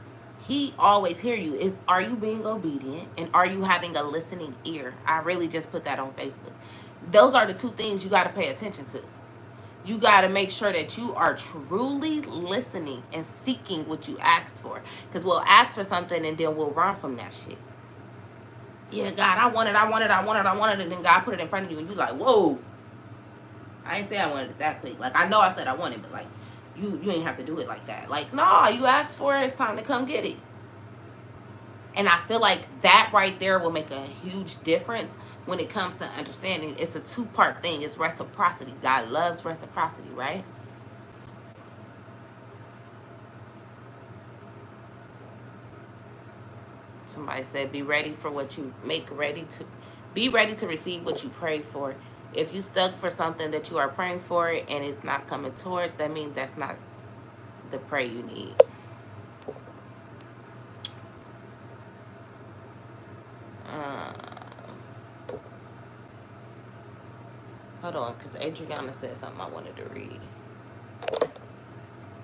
He always hear you. Are you being obedient, and are you having a listening ear? I really just put that on Facebook. Those are the two things you got to pay attention to. You got to make sure that you are truly listening and seeking what you asked for. Because we'll ask for something and then we'll run from that shit. Yeah, God, I want it. And then God put it in front of you and you like, whoa. I ain't say I wanted it that quick. Like, I know I said I wanted it, but like, you ain't have to do it like that. Like, no, you asked for it. It's time to come get it. And I feel like that right there will make a huge difference when it comes to understanding. It's a two-part thing. It's reciprocity. God loves reciprocity, right? Somebody said, be ready for what you be ready to receive what you pray for. If you stuck for something that you are praying for and it's not coming towards, that means that's not the prayer you need. Hold on, because Adriana said something I wanted to read.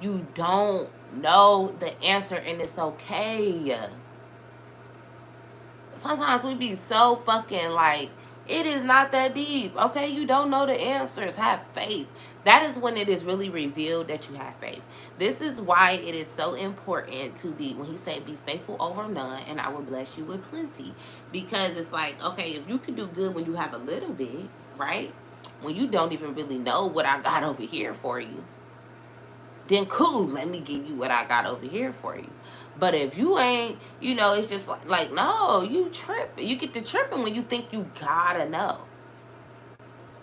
You don't know the answer, and it's okay. Sometimes we be so fucking like, it is not that deep. Okay, you don't know the answers. Have faith. That is when it is really revealed that you have faith. This is why it is so important to be, when he said, be faithful over none, and I will bless you with plenty. Because it's like, okay, if you can do good when you have a little bit, right? When you don't even really know what I got over here for you, then cool, let me give you what I got over here for you. But if you ain't, it's just like no, you tripping. You get to tripping when you think you gotta know.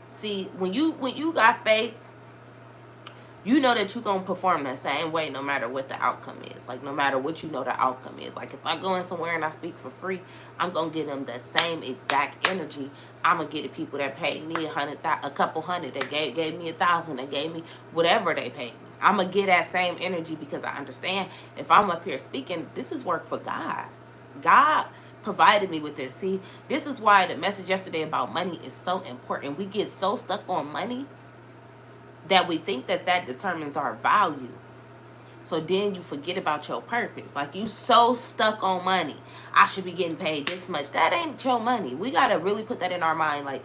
See, when you got faith, you know that you're going to perform the same way no matter what the outcome is. Like, no matter what you know the outcome is. Like, if I go in somewhere and I speak for free, I'm going to give them the same exact energy. I'm going to get the people that paid me a couple hundred, that gave me 1,000, that gave me whatever they paid me. I'm going to get that same energy because I understand if I'm up here speaking, this is work for God. God provided me with this. See, this is why the message yesterday about money is so important. We get so stuck on money that we think that determines our value. So then you forget about your purpose. Like, you so stuck on money. I should be getting paid this much. That ain't your money. We got to really put that in our mind. Like,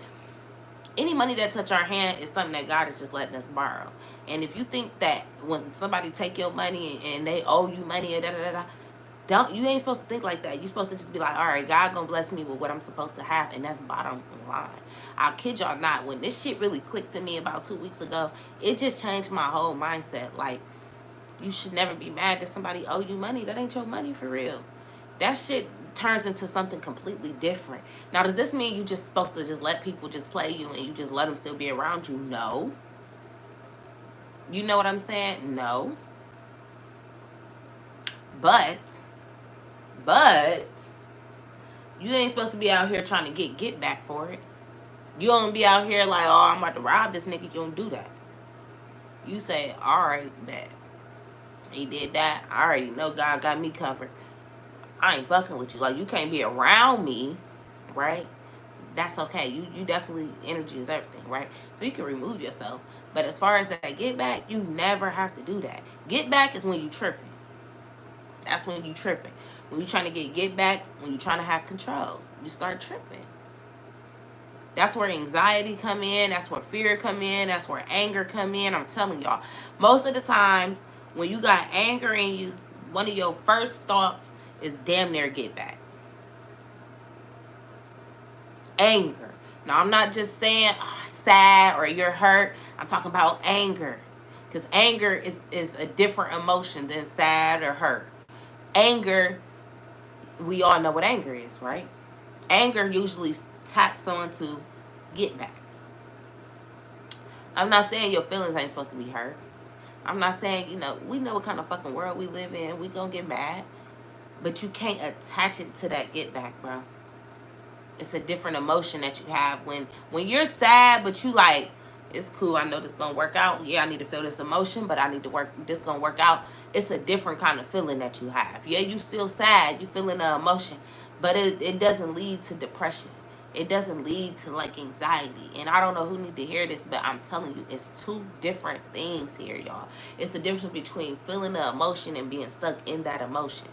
any money that touch our hand is something that God is just letting us borrow. And if you think that when somebody take your money and they owe you money, you ain't supposed to think like that. You're supposed to just be like, all right, God gonna bless me with what I'm supposed to have, and that's bottom line. I'll kid y'all not. When this shit really clicked to me about 2 weeks ago, it just changed my whole mindset. Like, you should never be mad that somebody owe you money. That ain't your money for real. That shit turns into something completely different. Now, does this mean you just supposed to just let people just play you and you just let them still be around you? No. You know what I'm saying? No. But you ain't supposed to be out here trying to get back for it. You don't be out here like, oh, I'm about to rob this nigga. You don't do that. You say, all right, bet. He did that. I already know God got me covered. I ain't fucking with you. Like, you can't be around me, right? That's okay. You definitely, energy is everything, right? So you can remove yourself. But as far as that get back, you never have to do that. Get back is when you tripping. That's when you tripping. When you trying to get back, when you trying to have control, you start tripping. That's where anxiety come in. That's where fear come in. That's where anger come in. I'm telling y'all, most of the times when you got anger in you, one of your first thoughts is damn near get back. Anger. Now, I'm not just saying sad or you're hurt. I'm talking about anger. Because anger is a different emotion than sad or hurt. Anger, we all know what anger is, right? Anger usually taps on to get back. I'm not saying your feelings ain't supposed to be hurt. I'm not saying, we know what kind of fucking world we live in. We gonna get mad. But you can't attach it to that get back, bro. It's a different emotion that you have when you're sad, but you like, it's cool, I know this gonna work out. Yeah, I need to feel this emotion, but I need to work, this gonna work out. It's a different kind of feeling that you have. Yeah, you still sad, you feeling the emotion, but it doesn't lead to depression. It doesn't lead to like anxiety. And I don't know who need to hear this, but I'm telling you, it's two different things here, y'all. It's the difference between feeling the emotion and being stuck in that emotion.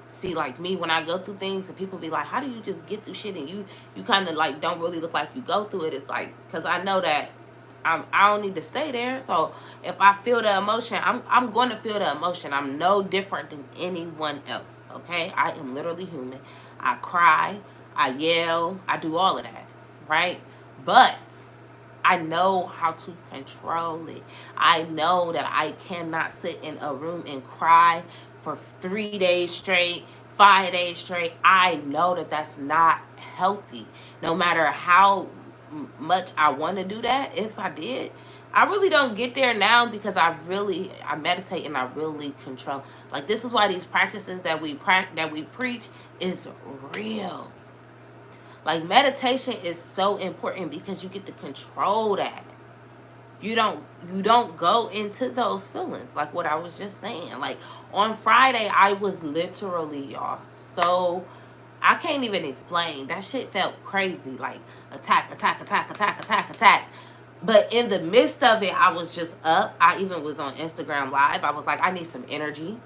See, like me, when I go through things and people be like, how do you just get through shit and you kind of like don't really look like you go through it? It's like, because I know that I don't need to stay there. So if I feel the emotion, I'm going to feel the emotion. I'm no different than anyone else, okay? I am literally human. I cry, I yell, I do all of that, right? But I know how to control it. I know that I cannot sit in a room and cry for 3 days straight, 5 days straight. I know that that's not healthy. No matter how much I want to do that, if I did, I really don't get there now because I meditate and I really control. Like, this is why these practices that we preach is real. Like, meditation is so important because you get to control that. You don't go into those feelings, like what I was just saying. Like, on Friday, I was literally, y'all, so I can't even explain. That shit felt crazy. Like, attack. But in the midst of it, I was just up. I even was on Instagram Live. I was like, I need some energy.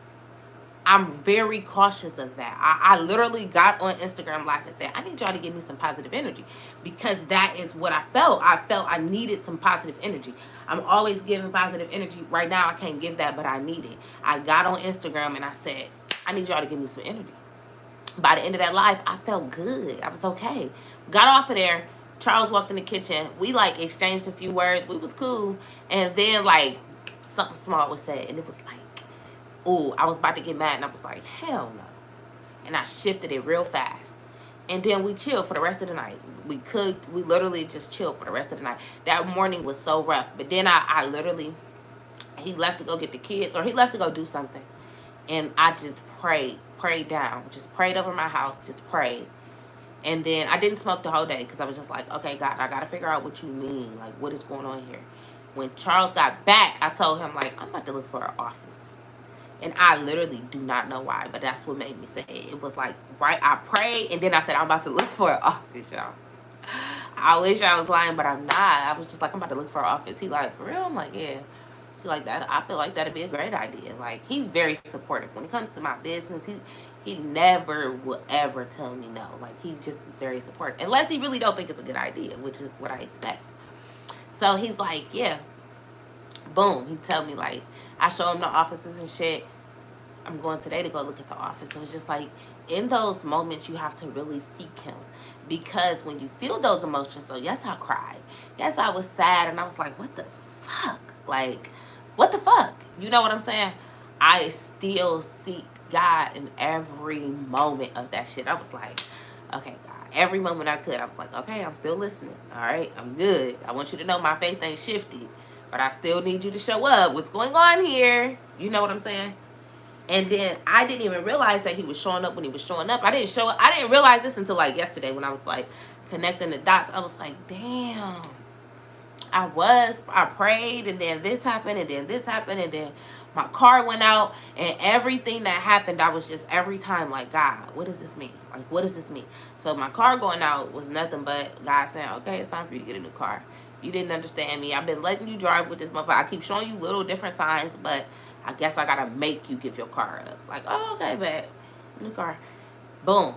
I'm very cautious of that. I literally got on Instagram Live and said, I need y'all to give me some positive energy, because that is what I felt. I felt I needed some positive energy. I'm always giving positive energy. Right now, I can't give that, but I need it. I got on Instagram and I said, I need y'all to give me some energy. By the end of that live, I felt good. I was okay. Got off of there. Charles walked in the kitchen. We like exchanged a few words. We was cool. And then like something small was said. And it was like, oh, I was about to get mad. And I was like, hell no. And I shifted it real fast. And then we chilled for the rest of the night. We cooked. We literally just chilled for the rest of the night. That morning was so rough. But then I literally, he left to go get the kids, or he left to go do something. And I just prayed down. Just prayed over my house. Just prayed. And then I didn't smoke the whole day, because I was just like, okay, God, I got to figure out what you mean. Like, what is going on here? When Charles got back, I told him, like, I'm about to look for an office. And I literally do not know why, but that's what made me say it. It was like, right, I prayed, and then I said, I'm about to look for an office, y'all. I wish I was lying, but I'm not. I was just like, I'm about to look for an office. He like, for real? I'm like, yeah. He like, that. I feel like that'd be a great idea. Like, he's very supportive. When it comes to my business, he never will ever tell me no. Like, he just very supportive. Unless he really don't think it's a good idea, which is what I expect. So he's like, yeah. Boom. He tell me, like, I show him the offices and shit. I'm going today to go look at the office. So it's just like, in those moments, you have to really seek him. Because when you feel those emotions, so yes, I cried. Yes, I was sad. And I was like, what the fuck? Like, what the fuck? You know what I'm saying? I still seek God in every moment of that shit. I was like, okay, God. Every moment I could, I was like, okay, I'm still listening. All right, I'm good. I want you to know my faith ain't shifted. But I still need you to show up. What's going on here? You know what I'm saying? And then I didn't even realize that he was showing up when he was showing up. I didn't realize this until like yesterday, when I was like connecting the dots. I was like, damn. I prayed, and then this happened, and then this happened, and then my car went out, and everything that happened, I was just every time like, God, what does this mean? Like, what does this mean? So my car going out was nothing but God saying, okay, it's time for you to get a new car. You didn't understand me. I've been letting you drive with this motherfucker. I keep showing you little different signs, but I guess I gotta make you give your car up. Like, oh, okay, bet. New car. Boom.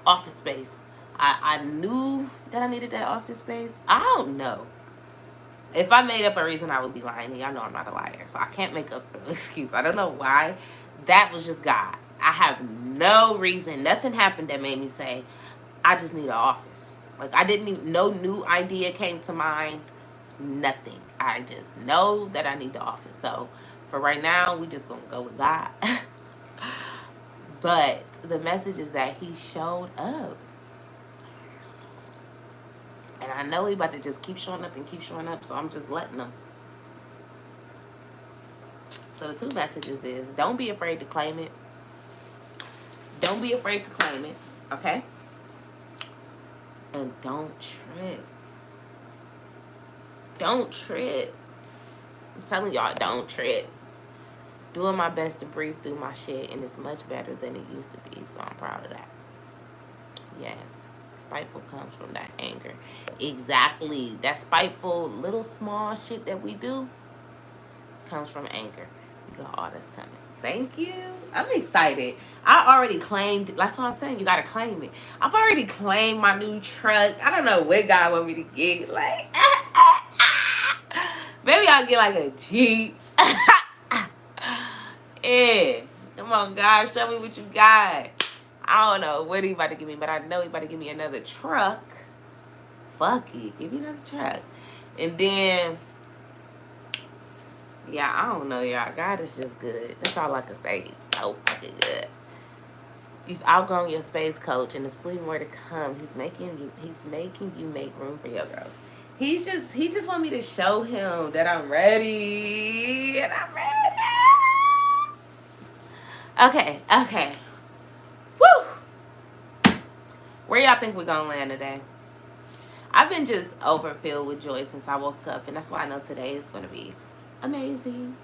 Office space. I knew that I needed that office space. I don't know. If I made up a reason, I would be lying. Y'all know I'm not a liar, so I can't make up an excuse. I don't know why. That was just God. I have no reason. Nothing happened that made me say, I just need an office. Like, I didn't even, no new idea came to mind. Nothing. I just know that I need the office. So for right now, we just gonna go with God. But the message is that he showed up. And I know he about to just keep showing up and keep showing up, so I'm just letting him. So the two messages is, don't be afraid to claim it. Don't be afraid to claim it, okay? And don't trip. Don't trip. I'm telling y'all, don't trip. Doing my best to breathe through my shit, and it's much better than it used to be, so I'm proud of that. Yes. Spiteful comes from that anger. Exactly. That spiteful little small shit that we do comes from anger. You got all that's coming. Thank you. I'm excited. I already claimed, that's what I'm saying, you gotta claim it. I've already claimed my new truck. I don't know what God want me to get. Like, maybe I'll get like a Jeep. Yeah. Come on, God, show me what you got. I don't know what he about to give me, but I know he about to give me another truck. Fuck it. Give me another truck. And then, yeah, I don't know, y'all. God is just good. That's all I can say. He's so fucking good. You've outgrown your space, coach, and there's plenty more to come. He's making you make room for your growth. He just want me to show him that I'm ready. And I'm ready. Okay. Woo! Where y'all think we're gonna land today? I've been just overfilled with joy since I woke up, and that's why I know today is gonna be amazing.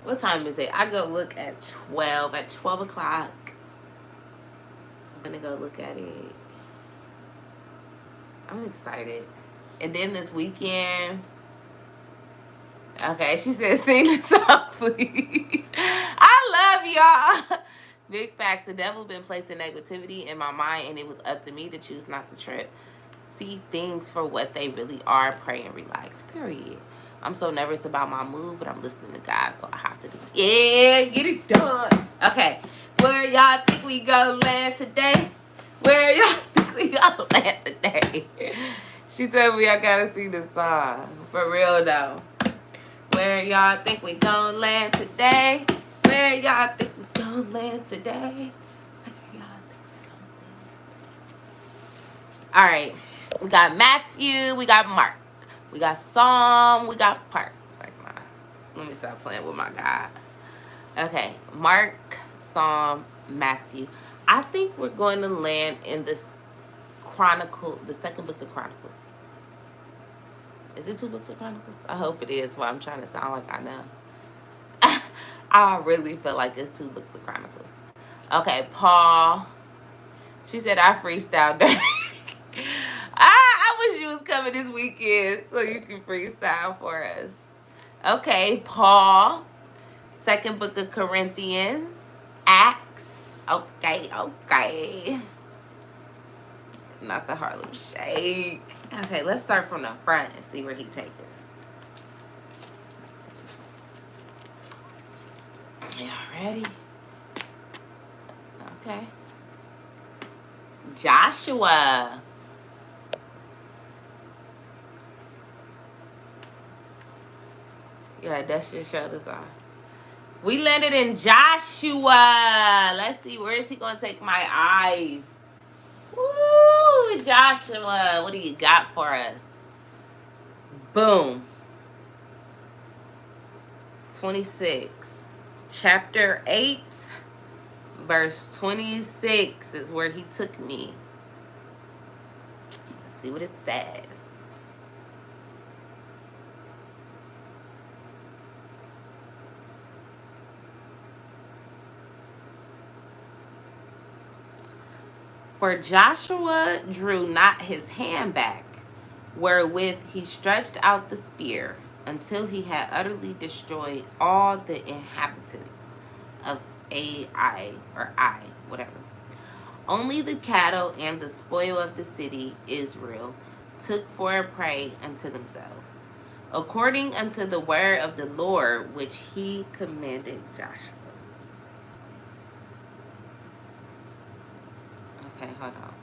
What time is it? I go look at 12. At 12 o'clock, I'm gonna go look at it. I'm excited. And then this weekend, okay, she said, sing the song, please. I love y'all. Big facts. The devil been placing negativity in my mind, and it was up to me to choose not to trip. See things for what they really are. Pray and relax. Period. I'm so nervous about my move, but I'm listening to God, so I have to do it. Yeah, get it done. Okay. Where y'all think we gonna land today? Where y'all think we gonna land today? She told me I gotta sing the song. For real, though. Where y'all think we gonna land today? Where y'all think we gonna land today? Where y'all think we gonna land today? All right. We got Matthew. We got Mark. We got Psalm. We got Park. It's like, let me stop playing with my God. Okay. Mark, Psalm, Matthew. I think we're going to land in this Chronicle, the second book of Chronicles. Is it 2 books of Chronicles? I hope it is. Well, I'm trying to sound like I know. I really feel like it's 2 books of Chronicles. Okay, Paul. She said I freestyle dirty. I wish you was coming this weekend so you can freestyle for us. Okay, Paul. Second book of Corinthians. Acts. Okay. Not the Harlem Shake. Okay, let's start from the front and see where he takes us. Y'all ready? Okay. Joshua. Yeah, dust your shoulders off. We landed in Joshua. Let's see, where is he going to take my eyes? Woo, Joshua. What do you got for us? Boom. 26. Chapter 8, verse 26 is where he took me. Let's see what it says. For Joshua drew not his hand back, wherewith he stretched out the spear, until he had utterly destroyed all the inhabitants of Ai, or I, whatever. Only the cattle and the spoil of the city, Israel, took for a prey unto themselves, according unto the word of the Lord, which he commanded Joshua. Okay, hold on.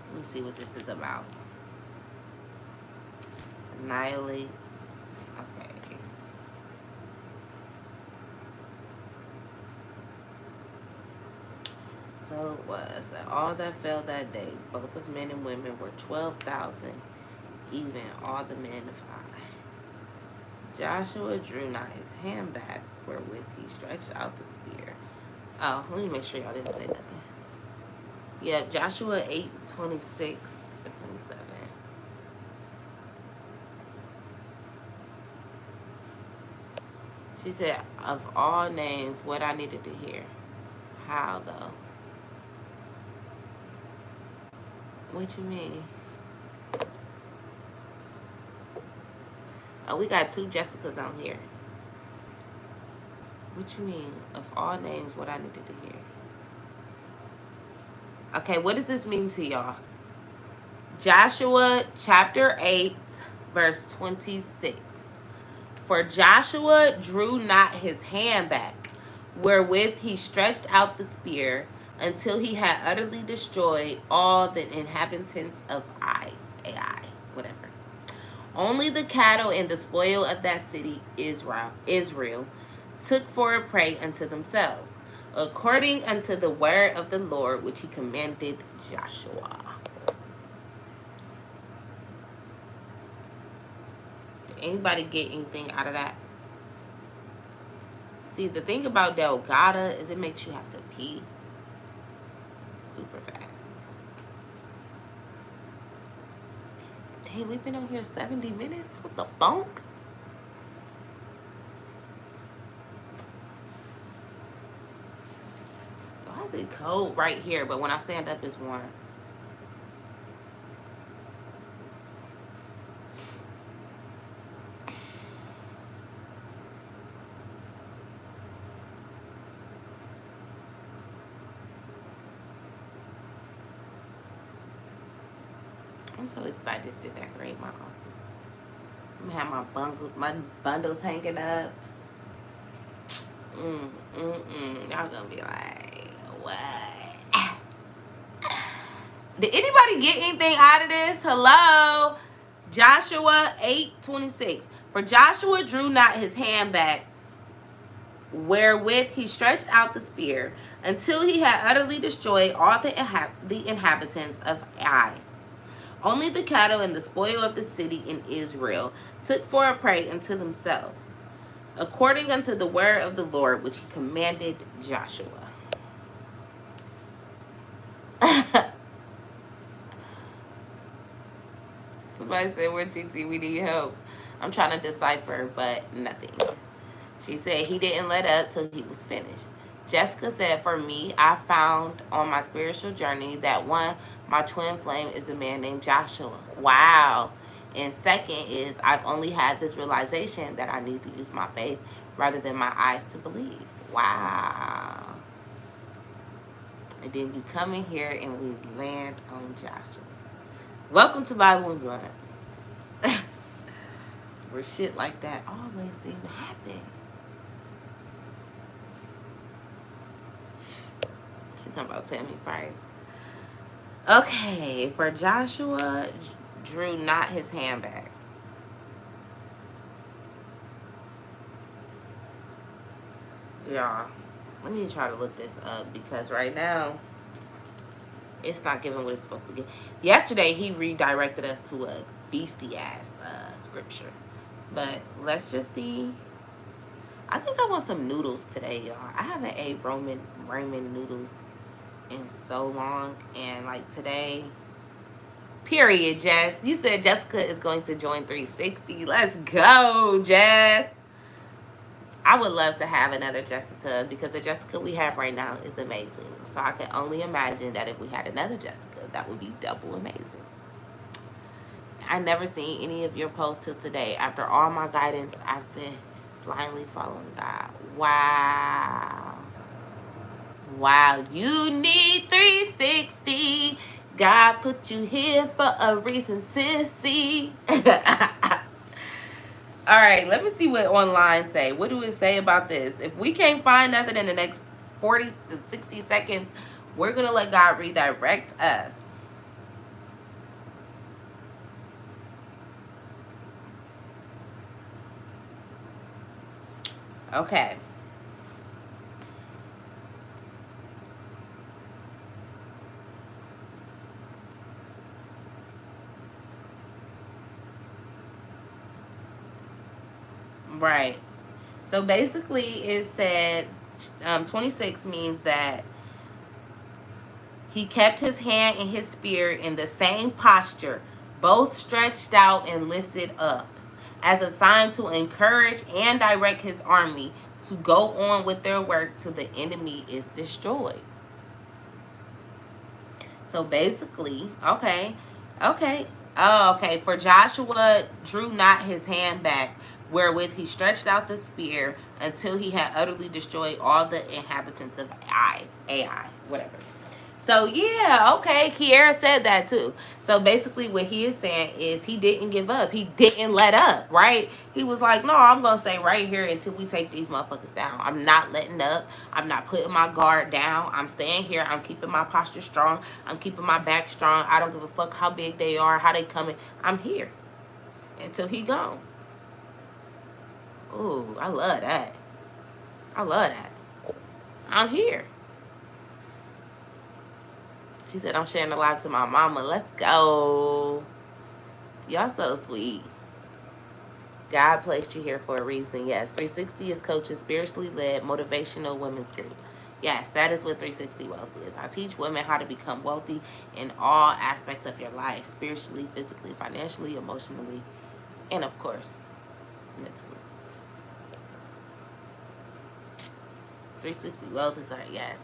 Let me see what this is about. Annihilates. Okay. So it was that all that fell that day, both of men and women, were 12,000, even all the men of Ai. Joshua drew not his hand back, wherewith he stretched out the spear. Oh, let me make sure y'all didn't say nothing. Yeah, Joshua 8:26 and 27. She said, of all names, what I needed to hear. How, though? What you mean? Oh, we got 2 Jessicas on here. What you mean? Of all names, what I needed to hear. Okay, what does this mean to y'all? Joshua chapter 8, verse 26. For Joshua drew not his hand back, wherewith he stretched out the spear, until he had utterly destroyed all the inhabitants of Ai, whatever. Only the cattle and the spoil of that city, Israel, took for a prey unto themselves, according unto the word of the Lord, which he commanded Joshua. Did anybody get anything out of that? See, the thing about Delgada is it makes you have to pee super fast. Dang, we've been on here 70 minutes? What the funk? Why is it cold right here, but when I stand up, it's warm? I'm so excited to decorate my office. I'm gonna have my bundles hanging up. Y'all gonna be like, what? Did anybody get anything out of this? Hello? Joshua 8:26. For Joshua drew not his hand back, wherewith he stretched out the spear, until he had utterly destroyed all the inhabitants of Ai. Only the cattle and the spoil of the city in Israel took for a prey unto themselves, according unto the word of the Lord which he commanded Joshua. Somebody said, "Where TT? We need help." I'm trying to decipher, but nothing. She said he didn't let up till he was finished. Jessica said, "For me, I found on my spiritual journey that one, my twin flame is a man named Joshua." Wow. And second is, I've only had this realization that I need to use my faith rather than my eyes to believe. Wow. And then you come in here and we land on Joshua. Welcome to Bible and Blunts. Where shit like that always seems to happen. She's talking about Tammy Price. Okay, for Joshua drew not his hand back. Y'all, let me try to look this up because right now it's not giving what it's supposed to give. Yesterday he redirected us to a beastie ass scripture, but let's just see. I think I want some noodles today, y'all. I haven't ate ramen noodles in so long, and like today, period. Jess, you said Jessica is going to join 360. Let's go, Jess. I would love to have another Jessica because the Jessica we have right now is amazing. So I can only imagine that if we had another Jessica, that would be double amazing. I never seen any of your posts till today. After all my guidance, I've been blindly following God. Wow. Wow, you need 360. God put you here for a reason, sissy. All right, let me see what online say. What do it say about this? If we can't find nothing in the next 40 to 60 seconds, we're going to let God redirect us. Okay. Right. So basically it said 26 means that he kept his hand and his spear in the same posture, both stretched out and lifted up, as a sign to encourage and direct his army to go on with their work till the enemy is destroyed. So basically, okay. Oh, okay. For Joshua drew not his hand back, wherewith he stretched out the spear until he had utterly destroyed all the inhabitants of Ai, whatever. So yeah, okay, Kiara said that too. So basically what he is saying is he didn't give up. He didn't let up, right? He was like, no, I'm going to stay right here until we take these motherfuckers down. I'm not letting up. I'm not putting my guard down. I'm staying here. I'm keeping my posture strong. I'm keeping my back strong. I don't give a fuck how big they are, how they coming. I'm here until he gone. Ooh, I love that. I love that. I'm here. She said, I'm sharing a live to my mama. Let's go. Y'all so sweet. God placed you here for a reason. Yes, 360 is coaching spiritually led motivational women's group. Yes, that is what 360 Wealth is. I teach women how to become wealthy in all aspects of your life. Spiritually, physically, financially, emotionally, and of course, mentally. 360 Wealth is our yes.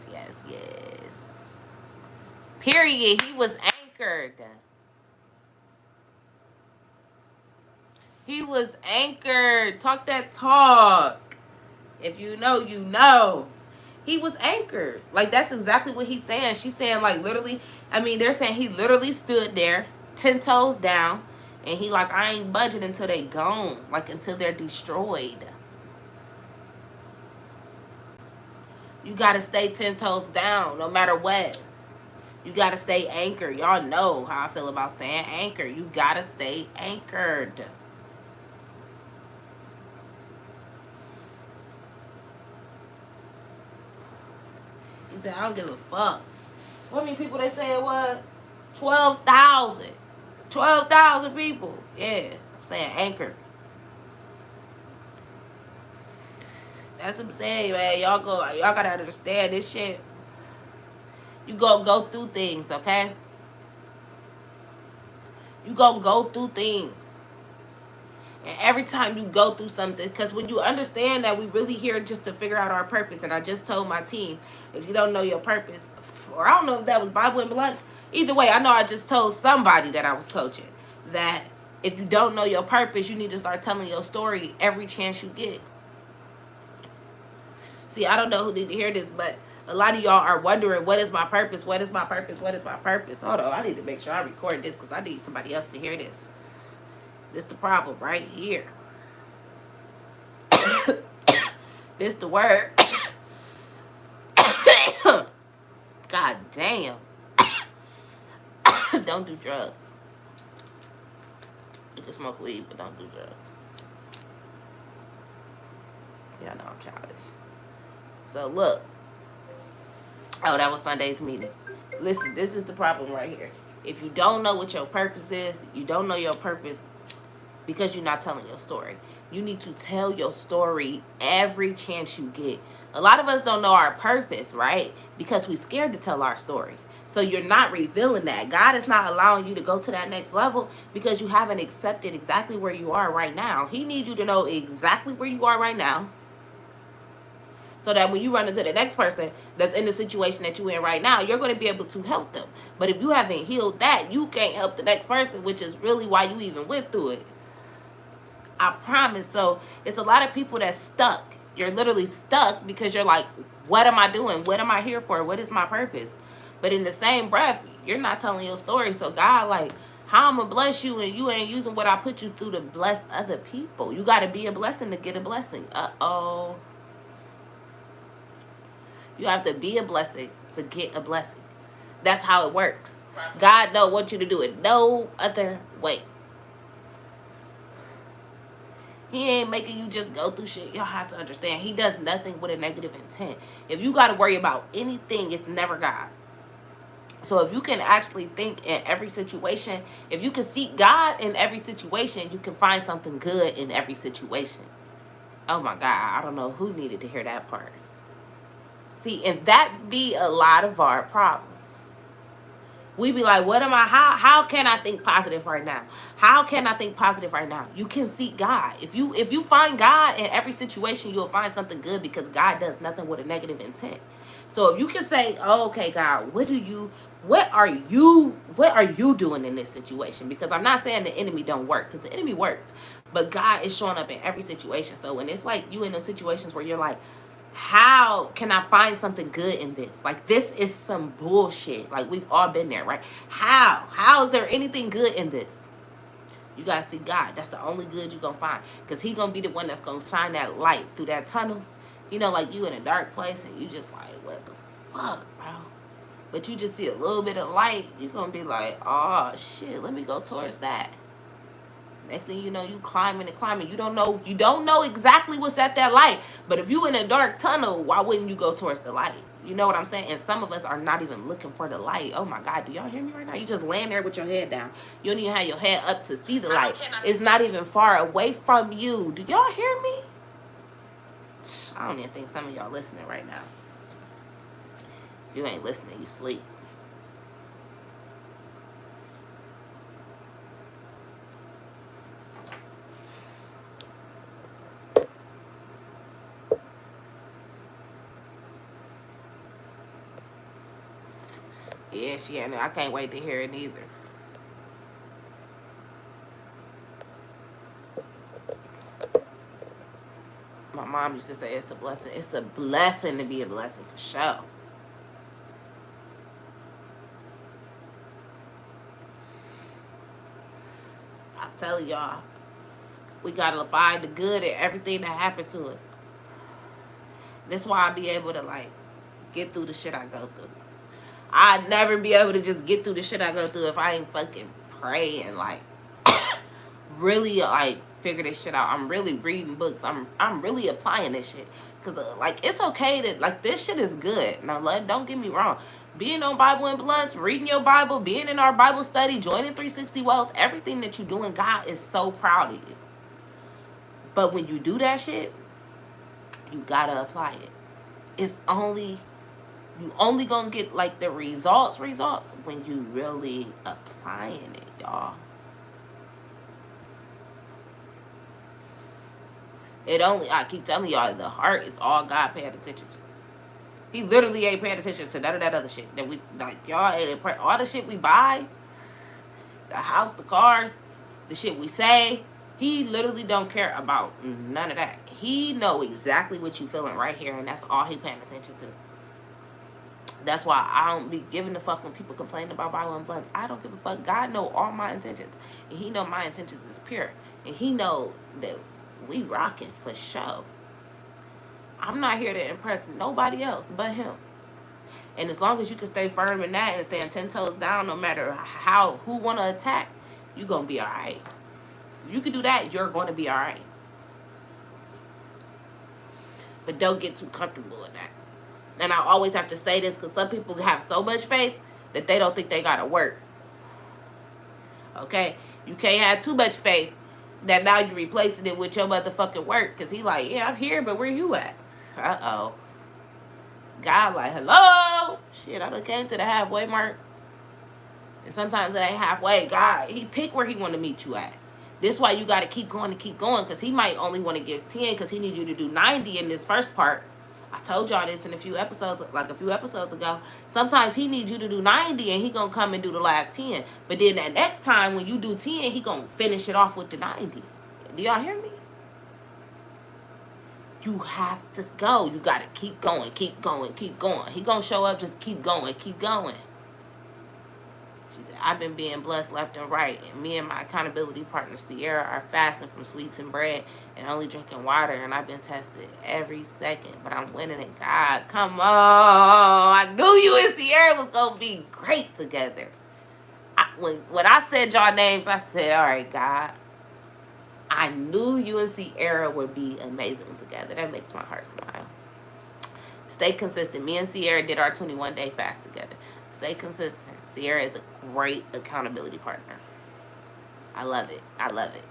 Period. He was anchored. He was anchored. Talk that talk. If you know, you know. He was anchored. Like, that's exactly what he's saying. She's saying, like, literally, I mean, they're saying he literally stood there. 10 toes down, and he like, I ain't budging until they gone, like until they're destroyed. You gotta stay 10 toes down no matter what. You gotta stay anchored. Y'all know how I feel about staying anchored. You gotta stay anchored. He said, I don't give a fuck. What many people they say it was? 12,000. 12,000 people. Yeah, staying anchored. That's what I'm saying, man. Y'all gotta understand this shit. You gonna go through things, okay? You gonna go through things. And every time you go through something, because when you understand that we really here just to figure out our purpose, and I just told my team, if you don't know your purpose, or I don't know if that was Bible and Blunts, either way, I know I just told somebody that I was coaching that if you don't know your purpose, you need to start telling your story every chance you get. See, I don't know who need to hear this, but a lot of y'all are wondering, what is my purpose? What is my purpose? What is my purpose? Hold on, I need to make sure I record this because I need somebody else to hear this. This the problem right here. This the word. God damn. Don't do drugs. You can smoke weed, but don't do drugs. Y'all know I'm childish. So look. Oh, that was Sunday's meeting. Listen, this is the problem right here. If you don't know what your purpose is, you don't know your purpose because you're not telling your story. You need to tell your story every chance you get. A lot of us don't know our purpose, right? Because we're scared to tell our story. So you're not revealing that. God is not allowing you to go to that next level because you haven't accepted exactly where you are right now. He needs you to know exactly where you are right now, so that when you run into the next person that's in the situation that you're in right now, you're going to be able to help them. But if you haven't healed that, you can't help the next person, which is really why you even went through it. I promise. So it's a lot of people that's stuck. You're literally stuck because you're like, what am I doing? What am I here for? What is my purpose? But in the same breath, you're not telling your story. So God, like, how I'm going to bless you and you ain't using what I put you through to bless other people. You got to be a blessing to get a blessing. Uh-oh. You have to be a blessing to get a blessing. That's how it works. God don't want you to do it no other way. He ain't making you just go through shit. Y'all have to understand. He does nothing with a negative intent. If you got to worry about anything, it's never God. So if you can actually think in every situation, if you can seek God in every situation, you can find something good in every situation. Oh my God, I don't know who needed to hear that part. See, and that be a lot of our problem. We be like, what am I, how can I think positive right now? How can I think positive right now? You can seek God. If you find God in every situation, you'll find something good because God does nothing with a negative intent. So if you can say, oh, okay, God, what are you doing in this situation? Because I'm not saying the enemy don't work, because the enemy works, but God is showing up in every situation. So when it's like you in them situations where you're like, how can I find something good in this? Like, this is some bullshit. Like, we've all been there, right? How is there anything good in this? You gotta see God. That's the only good you're gonna find, because He's gonna be the one that's gonna shine that light through that tunnel. You know, like you in a dark place and you just like, what the fuck, bro? But you just see a little bit of light, you're gonna be like, oh shit, let me go towards that. Next thing you know, you climbing and climbing. You don't know exactly what's at that light. But if you in a dark tunnel, why wouldn't you go towards the light? You know what I'm saying? And some of us are not even looking for the light. Oh my God, do y'all hear me right now? You just laying there with your head down. You don't even have your head up to see the light. It's not even far away from you. Do y'all hear me? I don't even think some of y'all listening right now. If you ain't listening, you sleep. Yeah, I can't wait to hear it either. My mom used to say it's a blessing. It's a blessing to be a blessing for sure. telling y'all, we gotta find the good in everything that happened to us. That's why I be able to like get through the shit I go through. I'd never be able to just get through the shit I go through if I ain't fucking pray and like really like figure this shit out. I'm really reading books. I'm really applying this shit. Cause like it's okay to like this shit is good. Now don't get me wrong. Being on Bible and Blunts, reading your Bible, being in our Bible study, joining 360 Wealth, everything that you doing, God is so proud of you. But when you do that shit, you gotta apply it. It's only you only gonna get like the results when you really applying it, y'all. I keep telling y'all, the heart is all God paying attention to. He literally ain't paying attention to none of that other shit that we like. Y'all, all the shit we buy, the house, the cars, the shit we say. He literally don't care about none of that. He know exactly what you feeling right here, and that's all he paying attention to. That's why I don't be giving a fuck when people complain about Bible and Blunts. I don't give a fuck. God know all my intentions, and He know my intentions is pure, and He know that we rocking for sure. I'm not here to impress nobody else but Him. And as long as you can stay firm in that and stand 10 toes down, no matter who want to attack, you gonna be all right. If you can do that, you're going to be all right. But don't get too comfortable with that. And I always have to say this because some people have so much faith that they don't think they gotta work. Okay? You can't have too much faith that now you're replacing it with your motherfucking work. Because He like, yeah, I'm here, but where you at? Uh-oh. God like, hello? Shit, I done came to the halfway mark. And sometimes it ain't halfway. God, He pick where He want to meet you at. This why you got to keep going and keep going. Because He might only want to give 10 because He needs you to do 90 in this first part. I told y'all this in a few episodes ago. Sometimes He needs you to do 90 and He gonna come and do the last 10. But then that next time when you do 10, He gonna finish it off with the 90. Do y'all hear me? You have to go. You gotta keep going, keep going, keep going. He gonna show up, just keep going, keep going. She said, I've been being blessed left and right. And me and my accountability partner, Sierra, are fasting from sweets and bread and only drinking water. And I've been tested every second. But I'm winning it. God, come on. I knew you and Sierra was going to be great together. When I said y'all names, I said, all right, God. I knew you and Sierra would be amazing together. That makes my heart smile. Stay consistent. Me and Sierra did our 21-day fast together. Stay consistent. Sierra is a great accountability partner. I love it. I love it.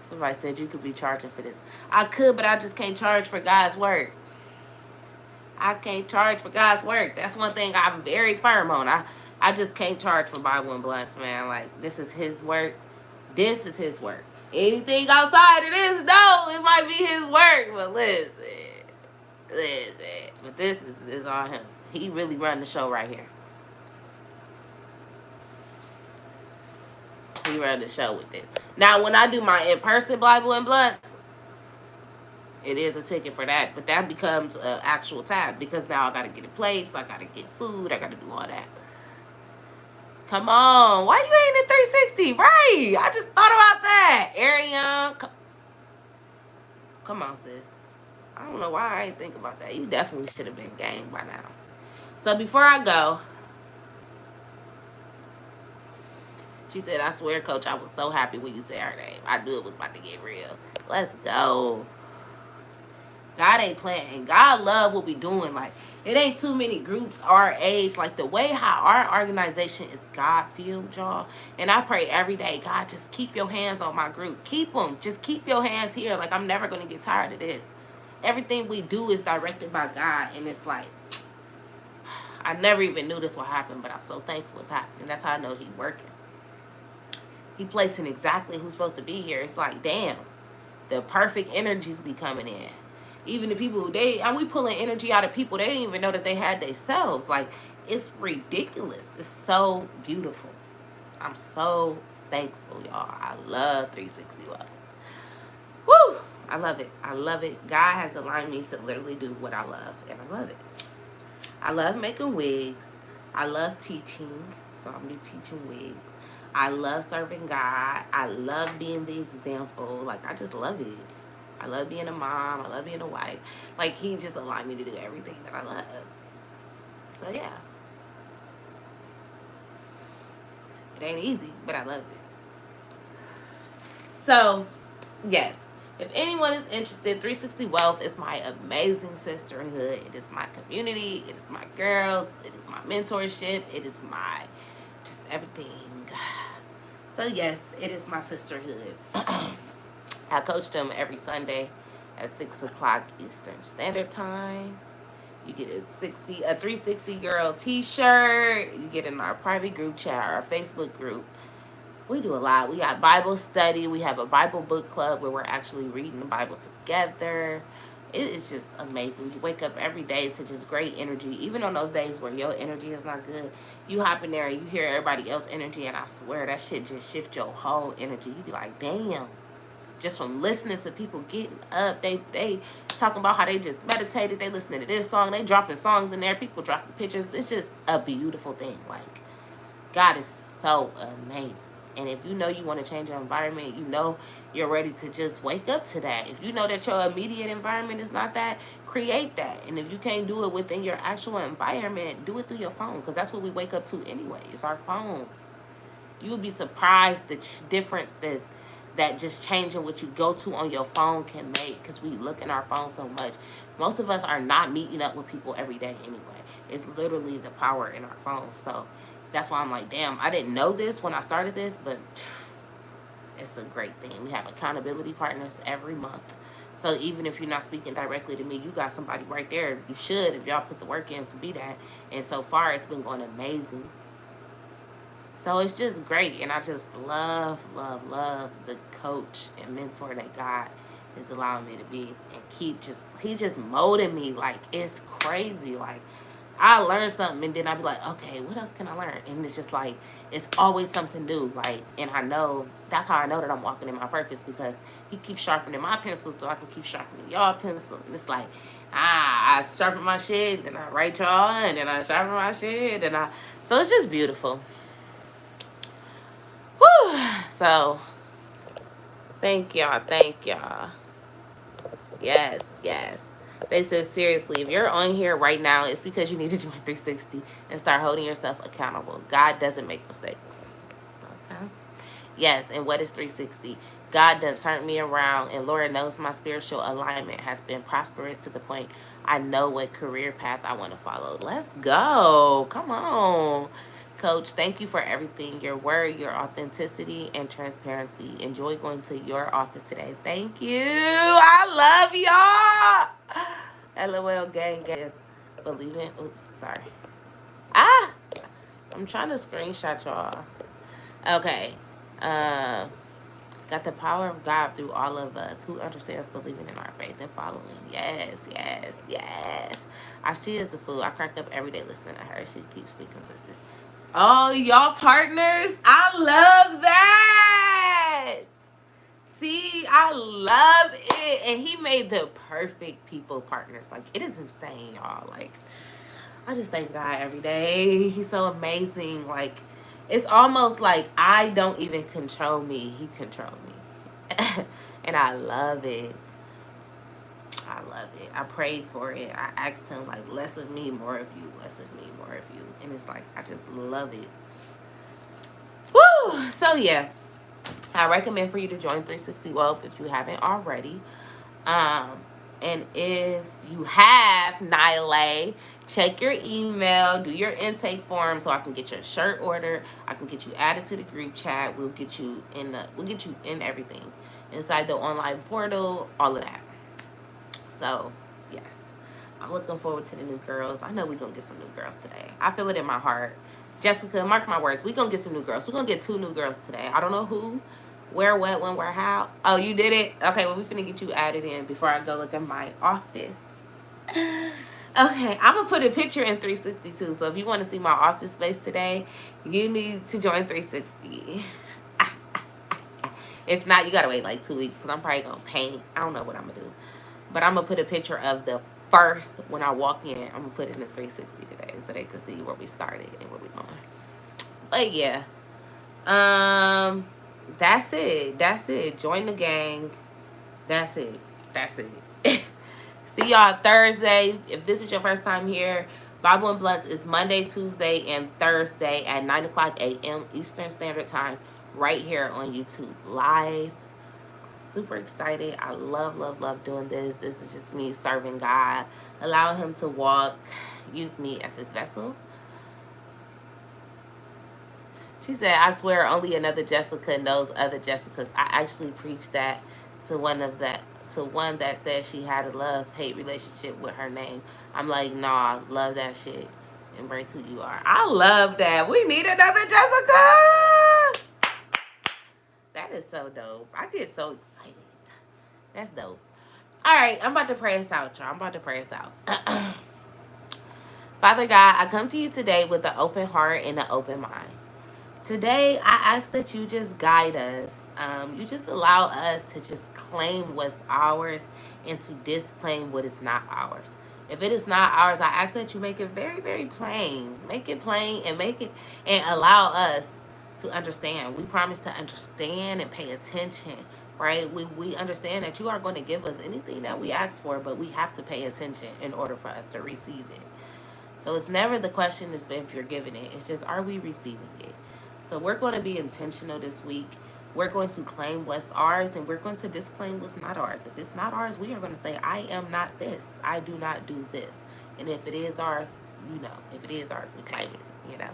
Somebody said you could be charging for this. I could, but I just can't charge for God's work. I can't charge for God's work. That's one thing I'm very firm on. I just can't charge for Bible and Blunts, man. Like, this is His work. This is His work. Anything outside of this, no, it might be His work. But listen. But this is all Him. He really run the show right here. He run the show with this. Now, when I do my in-person Bible and Blunts, it is a ticket for that. But that becomes an actual tab because now I got to get a place. I got to get food. I got to do all that. Come on. Why you ain't at 360? Right. I just thought about that. Ariane. Come on, sis. I don't know why I ain't think about that. You definitely should have been game by now. So before I go, she said, I swear, Coach, I was so happy when you said her name. I knew it was about to get real. Let's go. God ain't playing. God love what we doing. Like, it ain't too many groups our age. Like, the way how our organization is God-filled, y'all. And I pray every day, God, just keep your hands on my group. Keep them. Just keep your hands here. Like, I'm never going to get tired of this. Everything we do is directed by God. And it's like, I never even knew this would happen, but I'm so thankful it's happening. That's how I know He working. He placing exactly who's supposed to be here. It's like, damn, the perfect energies be coming in. Even the people we pulling energy out of people, they didn't even know that they had themselves. Like, it's ridiculous. It's so beautiful. I'm so thankful, y'all. I love 360 Wealth. Woo! I love it. I love it. God has aligned me to literally do what I love, and I love it. I love making wigs. I love teaching, so I'm going to be teaching wigs. I love serving God. I love being the example. Like, I just love it. I love being a mom. I love being a wife. Like, he just allowed me to do everything that I love. So, yeah. It ain't easy, but I love it. So, yes. If anyone is interested, 360 Wealth is my amazing sisterhood. It is my community. It is my girls. It is my mentorship. It is my just everything. So, yes, it is my sisterhood. I coach them every Sunday at 6 o'clock Eastern Standard Time. You get a 360 girl t-shirt. You get in our private group chat, our Facebook group. We do a lot. We got Bible study. We have a Bible book club where we're actually reading the Bible together. It is just amazing. You wake up every day to just great energy. Even on those days where your energy is not good, you hop in there and you hear everybody else's energy, and I swear that shit just shift your whole energy. You be like, damn. Just from listening to people getting up, they talking about how they just meditated, they listening to this song, they dropping songs in there, people dropping pictures. It's just a beautiful thing. Like, God is so amazing. And if you know you want to change your environment, you know you're ready to just wake up to that. If you know that your immediate environment is not that, create that. And if you can't do it within your actual environment, do it through your phone, because that's what we wake up to anyway. It's our phone. You'll be surprised the difference that just changing what you go to on your phone can make, because we look in our phone so much. Most of us are not meeting up with people every day anyway. It's literally the power in our phone. So that's why I'm like, damn, I didn't know this when I started this, but it's a great thing. We have accountability partners every month. So even if you're not speaking directly to me, you got somebody right there. You should, if y'all put the work in to be that. And so far, it's been going amazing. So it's just great. And I just love the coach and mentor that God is allowing me to be. And he just molded me. Like, it's crazy. Like, I learn something and then I be like, okay, what else can I learn? And it's just like, it's always something new. Like, and I know, that's how I know that I'm walking in my purpose, because he keeps sharpening my pencil so I can keep sharpening y'all pencil. And it's like, I sharpen my shit, then I write y'all, and then I sharpen my shit, so it's just beautiful. Whew. So, thank y'all. Yes. They said, seriously, if you're on here right now, it's because you need to join 360 and start holding yourself accountable. God doesn't make mistakes. Okay? Yes, and what is 360? God done turned me around, and Lord knows my spiritual alignment has been prosperous to the point I know what career path I want to follow. Let's go. Come on. Coach, thank you for everything. Your word, your authenticity, and transparency. Enjoy going to your office today. Thank you. I love y'all. LOL gang. Believe in. Oops, sorry. I'm trying to screenshot y'all. Okay. Got the power of God through all of us who understands believing in our faith and following. Yes. She is the fool. I crack up every day listening to her. She keeps me consistent. Oh, y'all partners. I love that. See, I love it. And he made the perfect people partners. Like, it is insane, y'all. Like, I just thank God every day. He's so amazing. Like, it's almost like I don't even control me. He controls me. And I love it. I prayed for it. I asked him, like, less of me, more of you. Less of me, more of you. And it's like, I just love it. Woo! So, yeah. I recommend for you to join 360 Wealth if you haven't already. And if you have Ny'Asia, check your email, do your intake form so I can get your shirt order. I can get you added to the group chat. We'll get you in everything inside the online portal, all of that. So, yes. I'm looking forward to the new girls. I know we're going to get some new girls today. I feel it in my heart. Jessica, mark my words. We're going to get some new girls. We're going to get 2 new girls today. I don't know who, where, what, when, where, how. Oh, you did it? Okay, well, we finna get you added in before I go look at my office. Okay, I'm going to put a picture in 362. So if you want to see my office space today, you need to join 360. If not, you got to wait like 2 weeks because I'm probably going to paint. I don't know what I'm going to do. But I'm going to put a picture of the first when I walk in. I'm going to put it in the 360 today so they can see where we started and where we're going. But yeah. That's it. That's it. Join the gang. That's it. That's it. See y'all Thursday. If this is your first time here, Bible and Blunts is Monday, Tuesday, and Thursday at 9 o'clock a.m. Eastern Standard Time right here on YouTube live. Super excited. I love, love, love doing this. This is just me serving God, allowing him to walk, use me as his vessel. She said, I swear only another Jessica knows other Jessicas. I actually preached that to one that said she had a love-hate relationship with her name. I'm like, nah, love that shit. Embrace who you are. I love that. We need another Jessica. That is so dope. I get so excited. That's dope. All right, I'm about to pray us out, y'all. I'm about to pray us out. Father God, I come to you today with an open heart and an open mind. Today, I ask that you just guide us. You just allow us to just claim what's ours and to disclaim what is not ours. If it is not ours, I ask that you make it very, very plain. Make it plain and make it and allow us to understand. We promise to understand and pay attention, right? We understand that you are going to give us anything that we ask for, but we have to pay attention in order for us to receive it. So it's never the question if you're giving it. It's just, are we receiving it? So we're going to be intentional this week. We're going to claim what's ours, and we're going to disclaim what's not ours. If it's not ours, we are going to say, I am not this. I do not do this. And if it is ours, you know. If it is ours, we claim it, you know.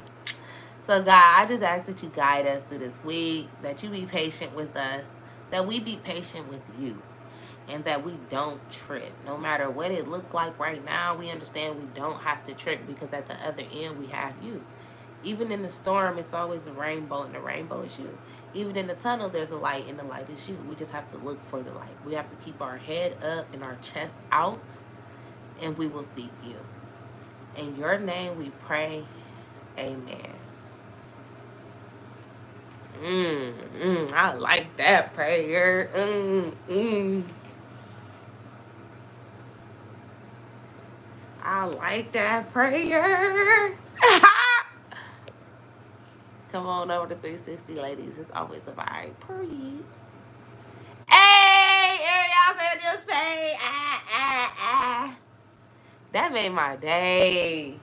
So, God, I just ask that you guide us through this week, that you be patient with us, that we be patient with you, and that we don't trip. No matter what it looks like right now, we understand we don't have to trip because at the other end, we have you. Even in the storm, it's always a rainbow, and the rainbow is you. Even in the tunnel, there's a light, and the light is you. We just have to look for the light. We have to keep our head up and our chest out, and we will seek you. In your name we pray. Amen. I like that prayer. I like that prayer. Come on over to 360, ladies. It's always a vibe. Period. Hey, y'all said just pay. That made my day.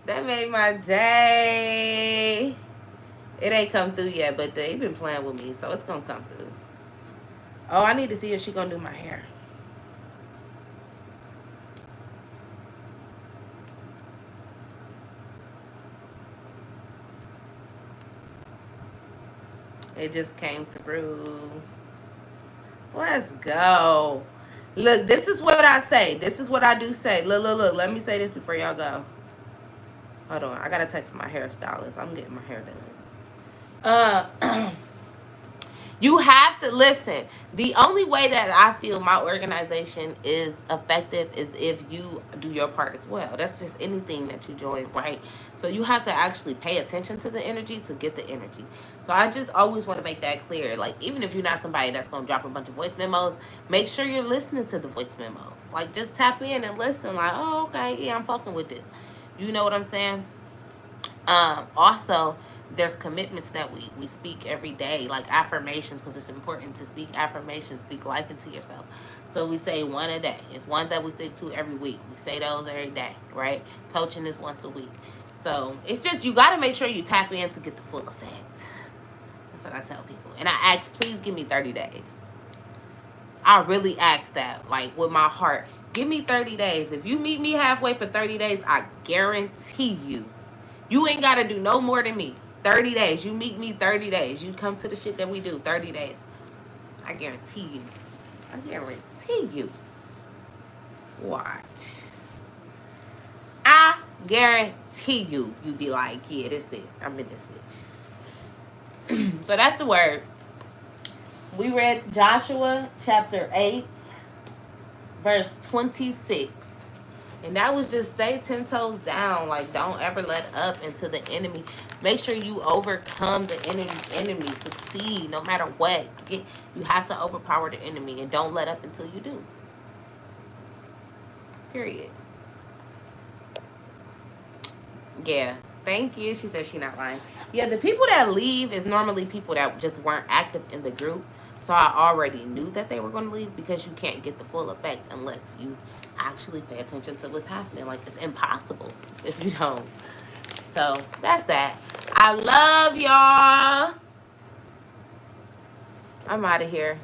That made my day. It ain't come through yet, but they've been playing with me, so it's gonna come through. Oh, I need to see if she gonna do my hair. It just came through. Let's go. Look, this is what I say. This is what I do say. Look, look, look. Let me say this before y'all go. Hold on. I gotta text my hairstylist. I'm getting my hair done. You have to listen. The only way that I feel my organization is effective is if you do your part as well. That's just anything that you join, right? So you have to actually pay attention to the energy to get the energy. So I just always want to make that clear. Like, even if you're not somebody that's going to drop a bunch of voice memos, make sure you're listening to the voice memos. Like, just tap in and listen. Like, oh, okay, yeah, I'm fucking with this. You know what I'm saying? Also, there's commitments that we speak every day, like affirmations, because it's important to speak affirmations, speak life into yourself. So we say one a day. It's one that we stick to every week. We say those every day, right? Coaching is once a week. So it's just, you got to make sure you tap in to get the full effect. That's what I tell people. And I ask, please give me 30 days. I really ask that, like, with my heart. Give me 30 days. If you meet me halfway for 30 days, I guarantee you ain't got to do no more than me. 30 days. You meet me 30 days. You come to the shit that we do 30 days. I guarantee you. I guarantee you. Watch. I guarantee you. You be like, yeah, that's it. I'm in this bitch. So that's the word. We read Joshua chapter 8, verse 26. And that was just stay 10 toes down. Like, don't ever let up into the enemy. Make sure you overcome the enemy. Succeed no matter what. You have to overpower the enemy. And don't let up until you do. Period. Yeah. Thank you. She said she not lying. Yeah, the people that leave is normally people that just weren't active in the group. So I already knew that they were going to leave because you can't get the full effect unless you actually pay attention to what's happening. Like, it's impossible if you don't. So that's that. I love y'all. I'm out of here.